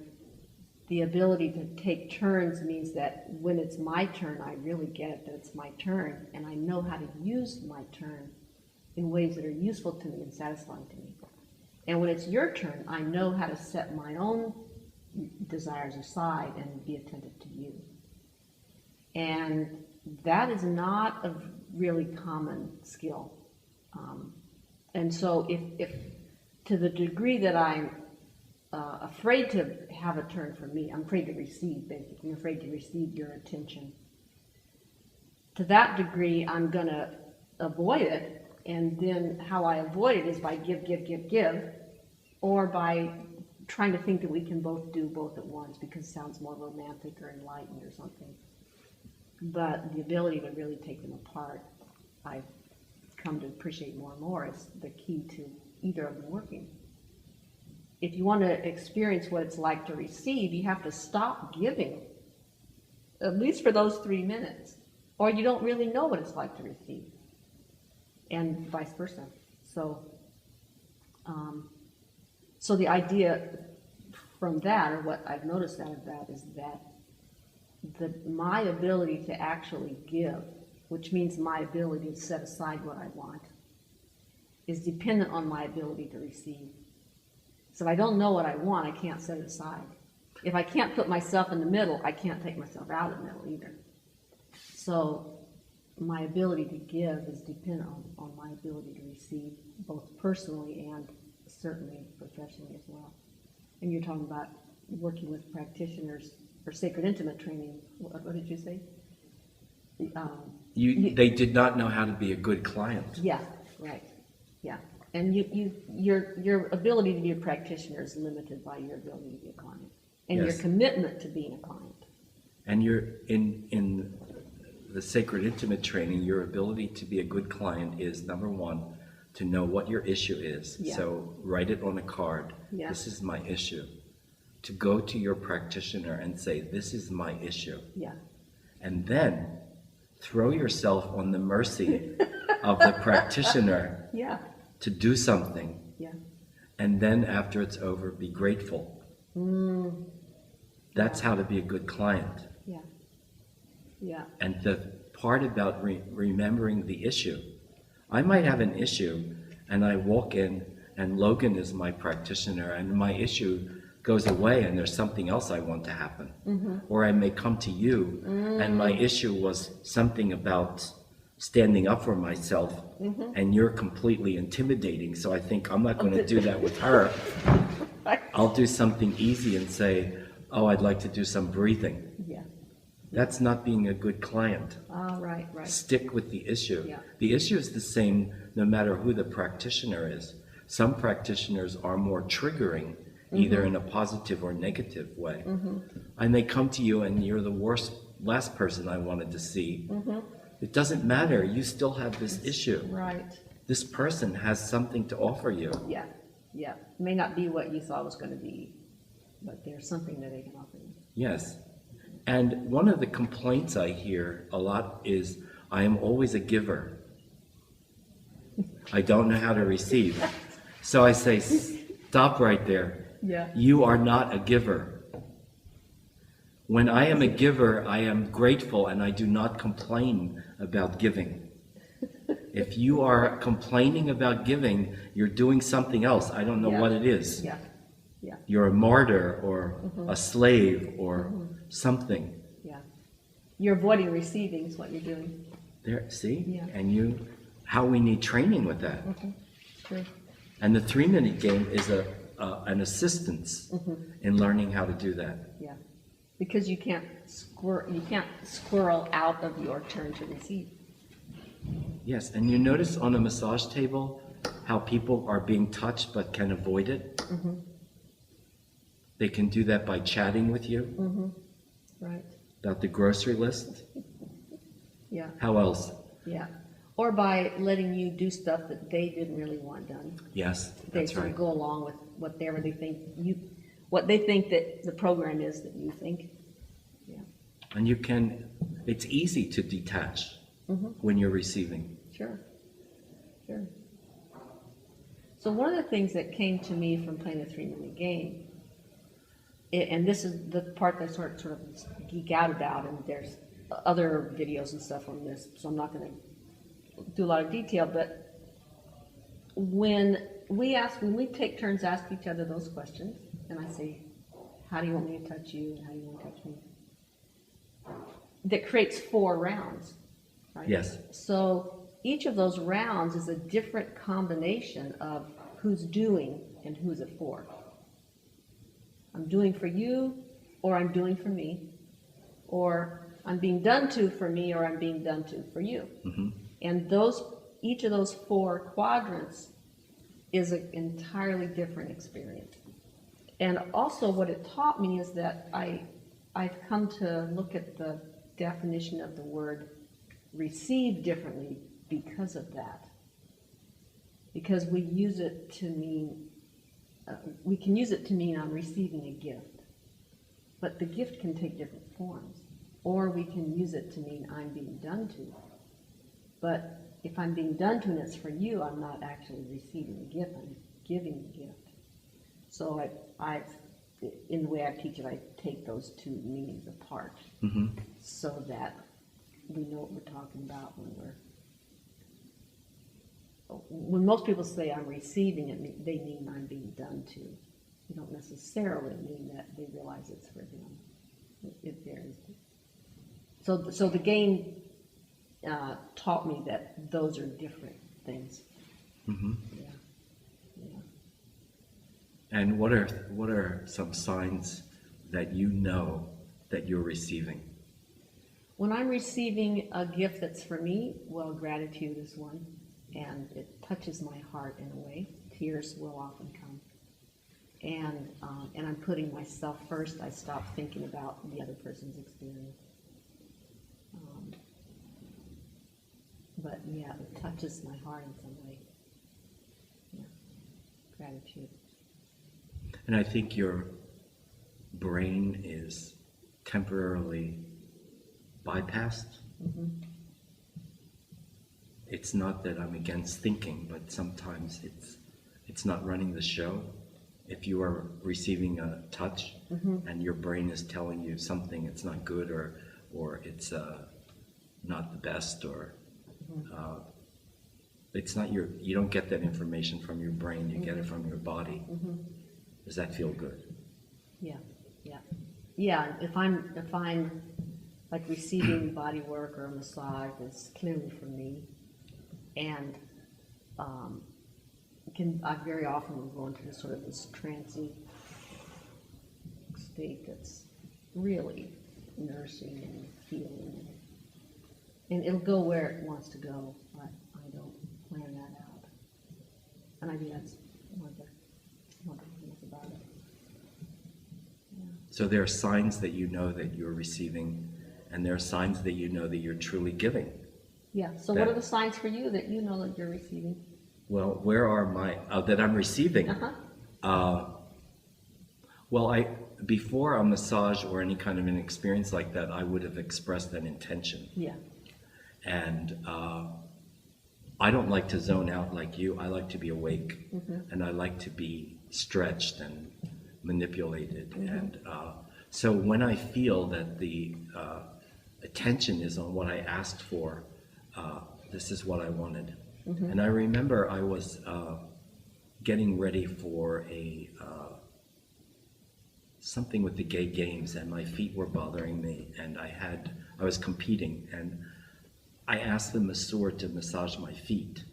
the ability to take turns means that when it's my turn, I really get it that it's my turn, and I know how to use my turn in ways that are useful to me and satisfying to me. And when it's your turn, I know how to set my own desires aside and be attentive to you. And that is not a really common skill. And so if to the degree that I'm afraid to have a turn for me, I'm afraid to receive, basically. I'm afraid to receive your attention. To that degree, I'm going to avoid it. And then how I avoid it is by give, or by trying to think that we can both do both at once because it sounds more romantic or enlightened or something. But the ability to really take them apart, I've come to appreciate more and more, is the key to either of them working. If you want to experience what it's like to receive, you have to stop giving, at least for those 3 minutes, or you don't really know what it's like to receive, and vice versa. So the idea from that, or what I've noticed out of that, is that my ability to actually give, which means my ability to set aside what I want, is dependent on my ability to receive. So if I don't know what I want, I can't set it aside. If I can't put myself in the middle, I can't take myself out of the middle either. So my ability to give is dependent on my ability to receive, both personally and certainly professionally as well. And you're talking about working with practitioners for sacred intimate training. What did you say? They did not know how to be a good client. Yeah, right. Yeah. And your ability to be a practitioner is limited by your ability to be a client and Yes. your commitment to being a client. And you're in the sacred intimate training, your ability to be a good client is, number one, to know what your issue is. Yeah. So write it on a card. Yeah. This is my issue. To go to your practitioner and say, this is my issue. Yeah. And then throw yourself on the mercy of the practitioner Yeah. to do something. Yeah. And then after it's over, be grateful. That's how to be a good client. Yeah. Yeah. And the part about remembering the issue, I might have an issue and I walk in and Logan is my practitioner and my issue goes away and there's something else I want to happen. Or I may come to you and my issue was something about standing up for myself and you're completely intimidating, so I think I'm not going to do that with her. I'll do something easy and say, oh, I'd like to do some breathing. Yeah. That's not being a good client. Right, right. Stick with the issue. Yeah. The issue is the same no matter who the practitioner is. Some practitioners are more triggering, either in a positive or negative way. And they come to you and you're the last person I wanted to see. It doesn't matter. You still have this issue. Right. This person has something to offer you. Yeah. Yeah. It may not be what you thought it was going to be, but there's something that they can offer you. Yes. And one of the complaints I hear a lot is, I am always a giver. I don't know how to receive. So I say, stop right there. Yeah. You are not a giver. When I am a giver, I am grateful and I do not complain about giving. If you are complaining about giving, you're doing something else. I don't know what it is. Yeah. Yeah. You're a martyr or a slave or something. Yeah. You're avoiding receiving is what you're doing. There, see? Yeah. And how we need training with that. True. And the 3-minute game is an assistance in learning how to do that. Yeah. Because you can't squirrel out of your turn to receive. Yes, and you notice on a massage table how people are being touched but can avoid it? They can do that by chatting with you Right. about the grocery list. Yeah. How else? Yeah. Or by letting you do stuff that they didn't really want done. Yes, They that's sort right. of go along with whatever they think what they think that the program is that you think. Yeah. And it's easy to detach when you're receiving. Sure. Sure. So one of the things that came to me from playing the 3-minute game, and this is the part that I sort of geek out about, and there's other videos and stuff on this, so I'm not going to do a lot of detail, but when we take turns ask each other those questions, and I say, how do you want me to touch you, and how do you want to touch me? That creates 4 rounds, right? Yes. So each of those rounds is a different combination of who's doing and who's it for. I'm doing for you, or I'm doing for me, or I'm being done to for me, or I'm being done to for you. And each of those 4 quadrants is an entirely different experience. And also what it taught me is that I've come to look at the definition of the word receive differently because of that. Because we use it to mean, we can use it to mean I'm receiving a gift. But the gift can take different forms. Or we can use it to mean I'm being done to. But if I'm being done to and it's for you, I'm not actually receiving a gift, I'm giving the gift. So in the way I teach it, I take those 2 meanings apart so that we know what we're talking about when most people say I'm receiving it, they mean I'm being done to. They don't necessarily mean that they realize it's for them. It varies. So the game, taught me that those are different things. Mm-hmm. Yeah. Yeah. And what are some signs that you know that you're receiving? When I'm receiving a gift that's for me, well, gratitude is one, and it touches my heart in a way. Tears will often come. And I'm putting myself first. I stop thinking about the other person's experience. But yeah, it touches my heart in some way. Yeah, gratitude. And I think your brain is temporarily bypassed. Mm-hmm. It's not that I'm against thinking, but sometimes it's not running the show. If you are receiving a touch Mm-hmm. and your brain is telling you something, it's not good or it's not the best, or it's not you don't get that information from your brain, you get it from your body. Mm-hmm. Does that feel good? Yeah, yeah, yeah. If I'm like receiving body work or a massage, it's clearly for me, and I very often will go into this sort of this trancy state that's really nourishing and healing, and it'll go where it wants to go. I don't plan that out, and I think that's one of the things about it. Yeah. So there are signs that you know that you're receiving, and there are signs that you know that you're truly giving. Yeah. So what are the signs for you that you know that you're receiving? Well, where are my that I'm receiving? Uh-huh. Well, before a massage or any kind of an experience like that, I would have expressed an intention. Yeah. And I don't like to zone out like you. I like to be awake, and I like to be stretched and manipulated. And so when I feel that the attention is on what I asked for, this is what I wanted. And I remember I was getting ready for a something with the gay games, and my feet were bothering me, and I was competing, and I asked the masseur to massage my feet.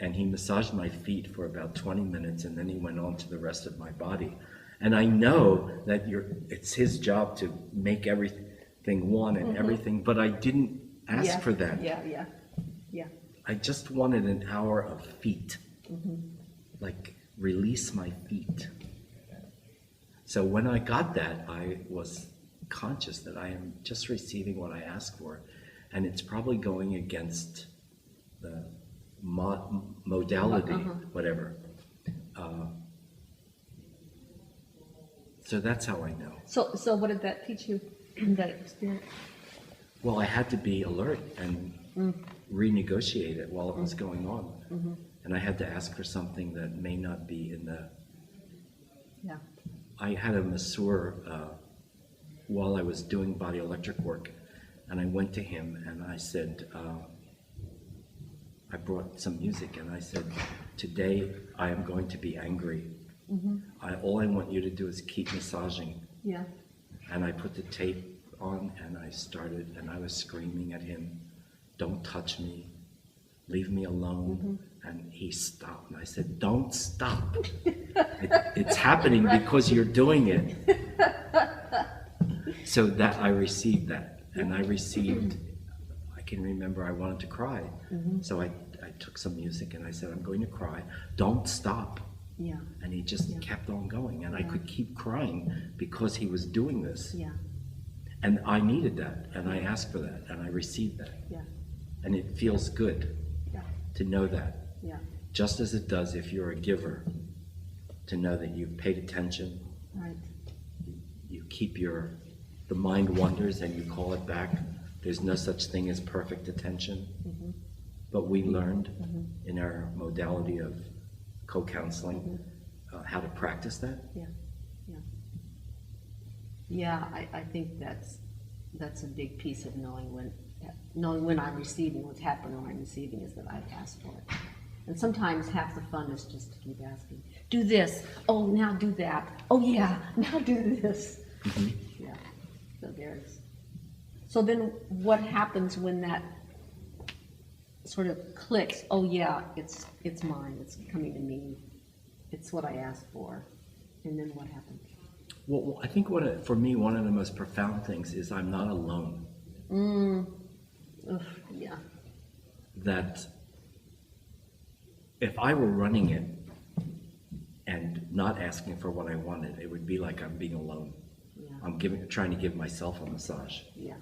And he massaged my feet for about 20 minutes, and then he went on to the rest of my body. And I know that it's his job to make everything one and everything, but I didn't ask for that. Yeah. I just wanted an hour of feet. Like, release my feet. So when I got that, I was conscious that I am just receiving what I asked for, and it's probably going against the modality, whatever. So that's how I know. So what did that teach you, that experience? Well, I had to be alert and renegotiate it while it was going on. And I had to ask for something that may not be in the... Yeah. I had a masseur while I was doing body electric work, and I went to him and I said, I brought some music, and I said, today I am going to be angry. All I want you to do is keep massaging. Yeah. And I put the tape on, and I started, and I was screaming at him, don't touch me, leave me alone. And he stopped, and I said, don't stop. It's happening because you're doing it. So that I received that, and I can remember I wanted to cry. So I took some music, and I said, I'm going to cry, don't stop. Yeah. And he just kept on going, and I could keep crying because he was doing this. Yeah. And I needed that, and I asked for that, and I received that. Yeah. And it feels good to know that. Yeah. Just as it does if you're a giver, to know that you've paid attention. Right. You keep the mind wanders and you call it back. There's no such thing as perfect attention. But we learned in our modality of co-counseling how to practice that. Yeah, I think that's a big piece of knowing when I'm receiving, what's happening when I'm receiving is that I've asked for it. And sometimes half the fun is just to keep asking, do this, oh, now do that, oh yeah, now do this. Yeah, so So then what happens when that sort of clicks? Oh yeah, it's mine, it's coming to me, it's what I asked for. And then what happens? Well, I think for me, one of the most profound things is I'm not alone. Yeah. That if I were running it and not asking for what I wanted, it would be like I'm being alone. Yeah. I'm trying to give myself a massage. Yeah.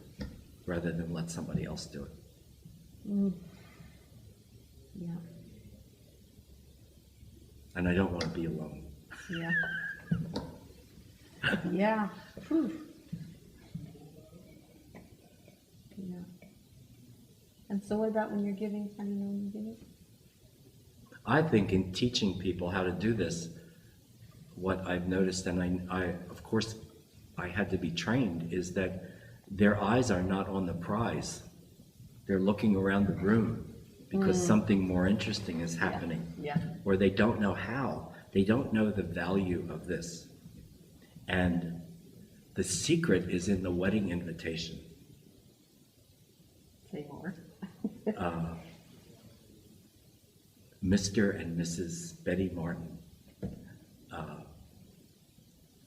Rather than let somebody else do it. Yeah. And I don't want to be alone. Yeah. Yeah. Whew. Yeah. And so what about when you're giving? How do you know when you're giving? I think in teaching people how to do this, what I've noticed, and I of course, I had to be trained, is that their eyes are not on the prize. They're looking around the room because something more interesting is happening. Yeah. Or they don't know how. They don't know the value of this. And the secret is in the wedding invitation. Say more. Mr. and Mrs. Betty Martin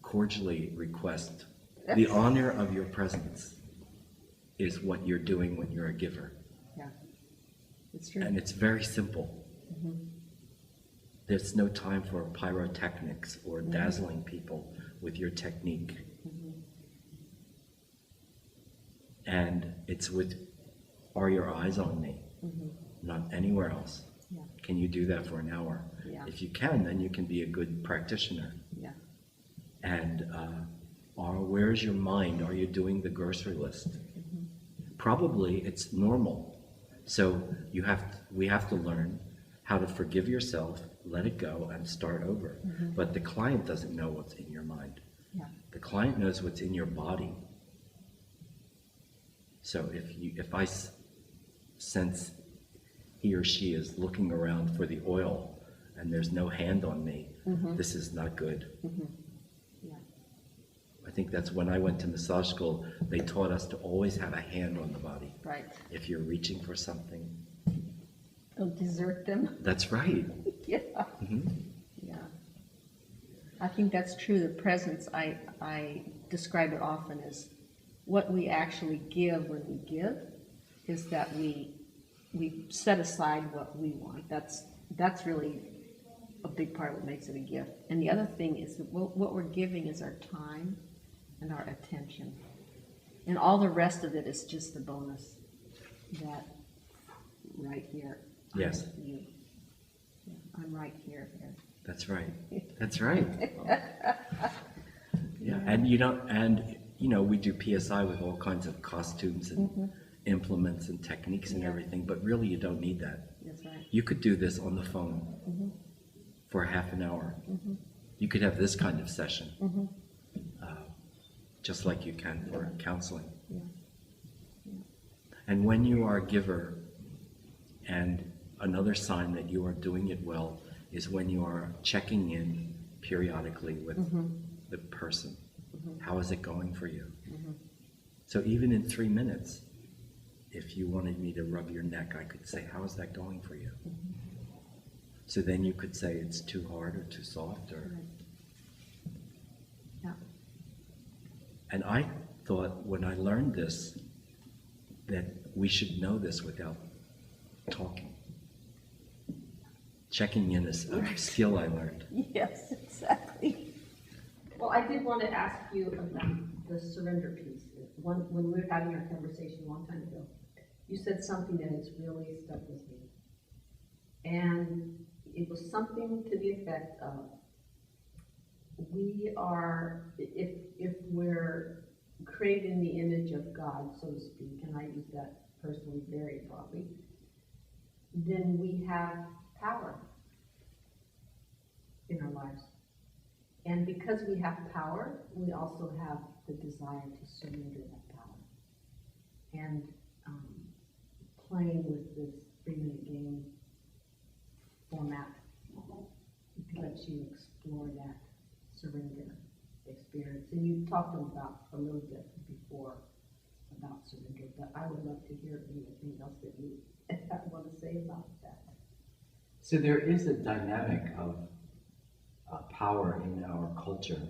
cordially request the honor of your presence is what you're doing when you're a giver. Yeah, it's true. And it's very simple. There's no time for pyrotechnics or dazzling people with your technique. And it's with, are your eyes on me? Not anywhere else. Yeah. Can you do that for an hour? Yeah. If you can, then you can be a good practitioner. Yeah. And where's your mind? Are you doing the grocery list? Probably it's normal. So we have to learn how to forgive yourself, let it go, and start over. But the client doesn't know what's in your mind. Yeah. The client knows what's in your body. So if I sense he or she is looking around for the oil and there's no hand on me, this is not good. Yeah. I think that's when I went to massage school, they taught us to always have a hand on the body. Right. If you're reaching for something. Don't desert them. That's right. Yeah. Yeah. I think that's true. The presence, I describe it often as what we actually give when we give is that we set aside what we want. That's really a big part of what makes it a gift. And the other thing is that what we're giving is our time and our attention. And all the rest of it is just the bonus. That right here. Yes. You. Yeah, I'm right here. That's right. That's right. Yeah. And you know, we do PSI with all kinds of costumes and implements and techniques and everything, but really you don't need that. That's right. You could do this on the phone for half an hour. You could have this kind of session, just like you can for counseling. Yeah. And when you are a giver, and another sign that you are doing it well is when you are checking in periodically with the person. How is it going for you? So even in 3 minutes, if you wanted me to rub your neck, I could say, how is that going for you? So then you could say it's too hard or too soft or... Right. Yeah. And I thought when I learned this, that we should know this without talking. Checking in is a skill I learned. Yes, exactly. Well, I did want to ask you about the surrender piece. When we were having our conversation a long time ago, you said something that has really stuck with me. And it was something to the effect of, we are, if we're created in the image of God, so to speak, and I use that personally very broadly, then we have power in our lives. And because we have power, we also have the desire to surrender that power. And playing with this 3-minute game format lets you explore that surrender experience. And you talked about a little bit before about surrender, but I would love to hear anything else that you want to say about that. So there is a dynamic of power in our culture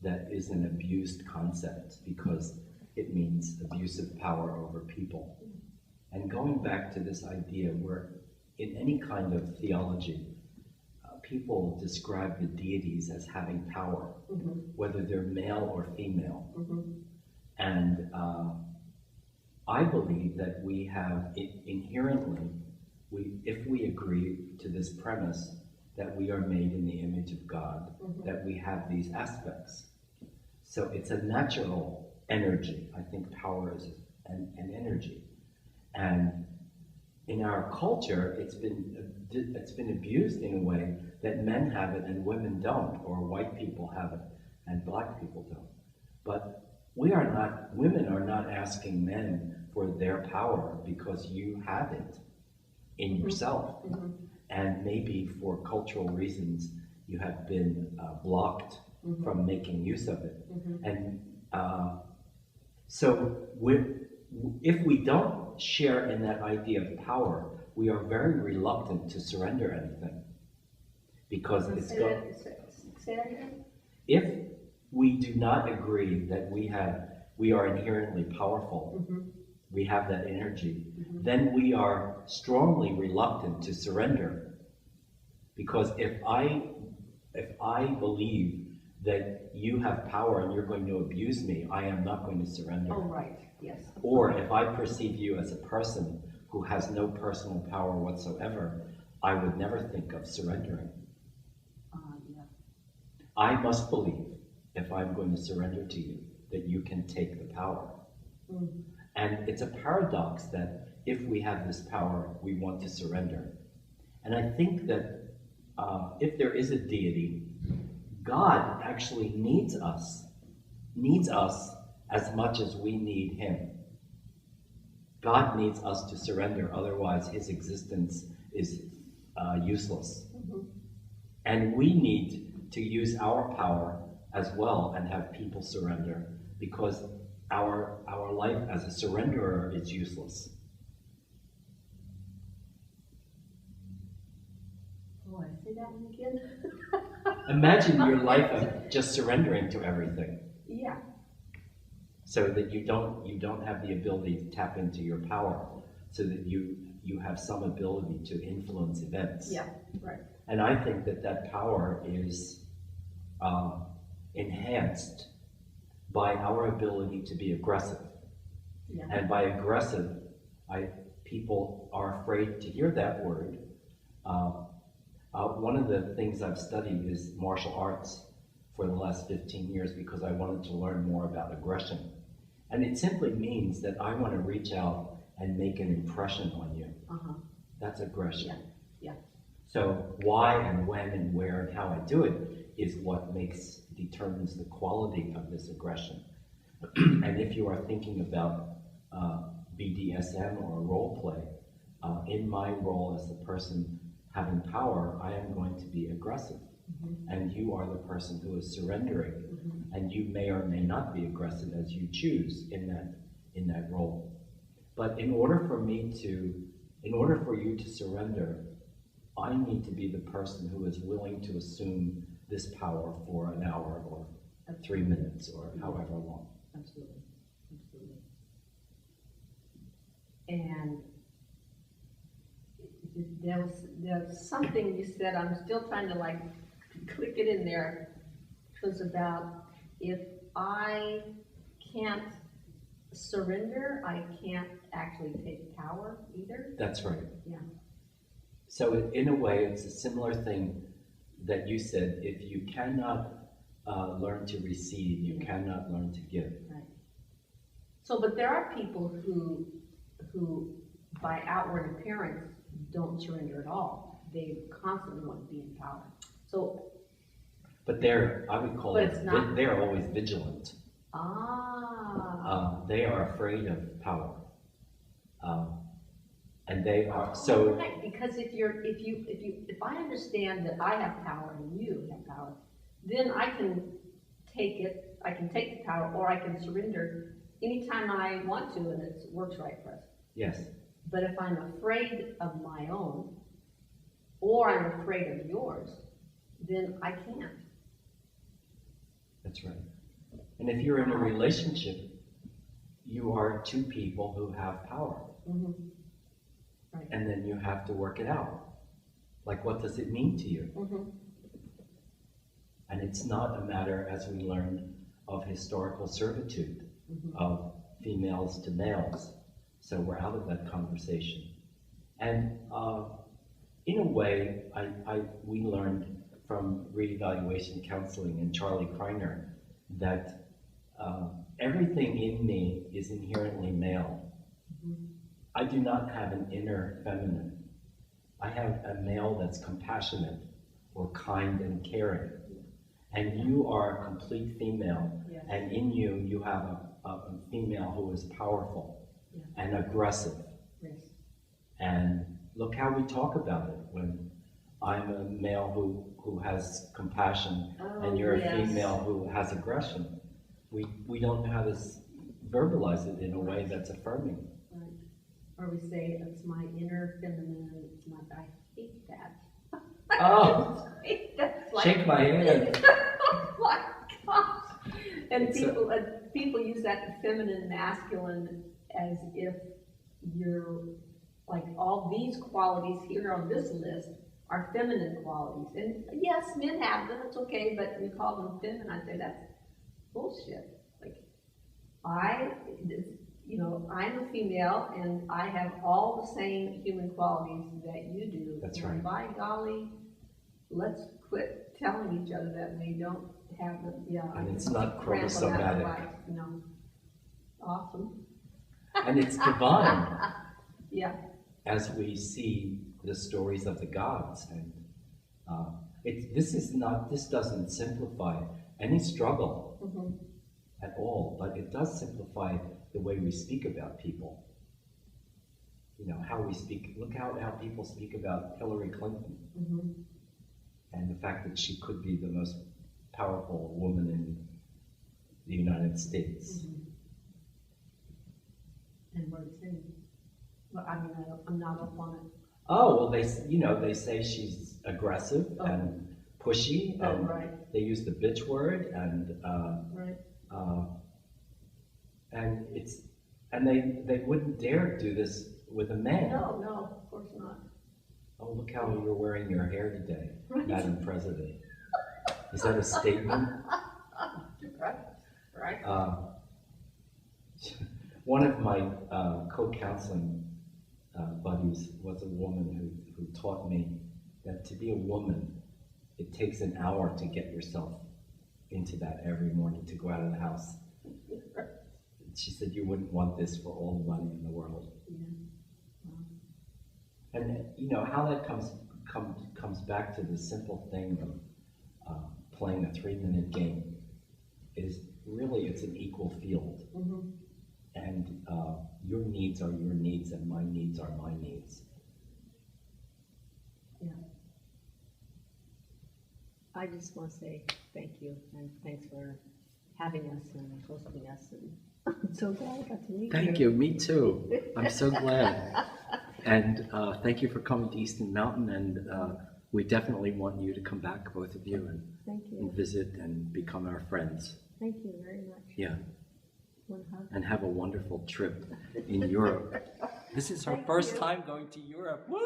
that is an abused concept because it means abuse of power over people. And going back to this idea where in any kind of theology, people describe the deities as having power, whether they're male or female. And I believe that we have inherently, if we agree to this premise that we are made in the image of God, that we have these aspects. So it's a natural energy. I think power is an energy. And in our culture, it's been abused in a way that men have it and women don't, or white people have it and black people don't. But women are not asking men for their power because you have it in yourself. And maybe for cultural reasons, you have been blocked from making use of it. And so if we don't share in that idea of power, we are very reluctant to surrender anything. Because it's Say that again? If we do not agree that we are inherently powerful, we have that energy, then we are strongly reluctant to surrender. Because if I believe that you have power and you're going to abuse me, I am not going to surrender. Oh, right, yes. Or if I perceive you as a person who has no personal power whatsoever, I would never think of surrendering. I must believe, if I'm going to surrender to you, that you can take the power. And it's a paradox that if we have this power, we want to surrender. And I think that if there is a deity, God actually needs us as much as we need him. God needs us to surrender, otherwise his existence is useless. And we need to use our power as well and have people surrender, because our life as a surrenderer is useless. Oh, I say that one again? Imagine your life of just surrendering to everything. Yeah. So that you don't have the ability to tap into your power, so that you have some ability to influence events. Yeah, right. And I think that power is enhanced by our ability to be aggressive. Yeah. And by aggressive, people are afraid to hear that word. One of the things I've studied is martial arts for the last 15 years because I wanted to learn more about aggression. And it simply means that I want to reach out and make an impression on you. That's aggression. Yeah. So why and when and where and how I do it is what determines the quality of this aggression. And if you are thinking about BDSM or role play, in my role as the person having power, I am going to be aggressive. And you are the person who is surrendering. And you may or may not be aggressive as you choose in that role. But in order for you to surrender, I need to be the person who is willing to assume this power for an hour or 3 minutes or however long. Absolutely. Absolutely. And there's something you said, I'm still trying to click it in there. It was about if I can't surrender, I can't actually take power either. That's right. Yeah. So in a way, it's a similar thing that you said. If you cannot learn to receive, you cannot learn to give. Right. So, but there are people who by outward appearance don't surrender at all. They constantly want to be in power. So, but they're always vigilant. They are afraid of power. And they are so. Right, because if I understand that I have power and you have power, then I can take it. I can take the power, or I can surrender anytime I want to, and it works right for us. Yes. But if I'm afraid of my own, or I'm afraid of yours, then I can't. That's right. And if you're in a relationship, you are two people who have power. Mm-hmm. Right. And then you have to work it out. Like, what does it mean to you? Mm-hmm. And it's not a matter, as we learned, of historical servitude, Mm-hmm. of females to males. So we're out of that conversation. And in a way, we learned from reevaluation counseling and Charlie Kreiner that everything in me is inherently male. Mm-hmm. I do not have an inner feminine. I have a male that's compassionate or kind and caring. And you are a complete female. Yes. And in you, you have a female who is powerful and aggressive. Yes. And look how we talk about it when I'm a male who has compassion and you're a female who has aggression. We don't know how to verbalize it in a way that's affirming. Right. Or we say, it's my inner feminine, it's my, I hate that. Oh, That's like, shake my hand. oh my gosh. And It's people use that feminine, masculine as if you're like all these qualities here on this list are feminine qualities. And yes, men have them, it's okay, but we call them feminine. I say that's bullshit. Like, I'm a female and I have all the same human qualities that you do. That's and right. By golly, let's quit telling each other that we don't have them. Yeah. And it's I not cramp on that chromosomatic. life. No. Awesome. And it's divine. Yeah. As we see the stories of the gods, and this doesn't simplify any struggle Mm-hmm. at all, but it does simplify the way we speak about people. You know, how we speak. Look how people speak about Hillary Clinton, Mm-hmm. and the fact that she could be the most powerful woman in the United States. Mm-hmm. And what it's saying. Well, I mean, I'm not up on it. Oh, well, they say she's aggressive and pushy, and Right. they use the bitch word, and Right. and they wouldn't dare do this with a man. No, of course not. Oh, look how you're wearing your hair today, Right. Madam President. Is that a statement? Right. One of my co-counseling buddies was a woman who taught me that to be a woman, it takes an hour to get yourself into that every morning, to go out of the house. She said you wouldn't want this for all the money in the world. Yeah. And you know how that comes back to the simple thing of playing a 3-minute game is really it's an equal field. Mm-hmm. And your needs are your needs and my needs are my needs. Yeah. I just want to say thank you and thanks for having us and hosting us. And I'm so glad I got to meet you. Thank you, me too. I'm so glad. And thank you for coming to Easton Mountain, and we definitely want you to come back, both of you, Thank you. and visit and become our friends. Thank you very much. Yeah. One hug. And have a wonderful trip in Europe. This is our Thank first you. time going to Europe. Woo!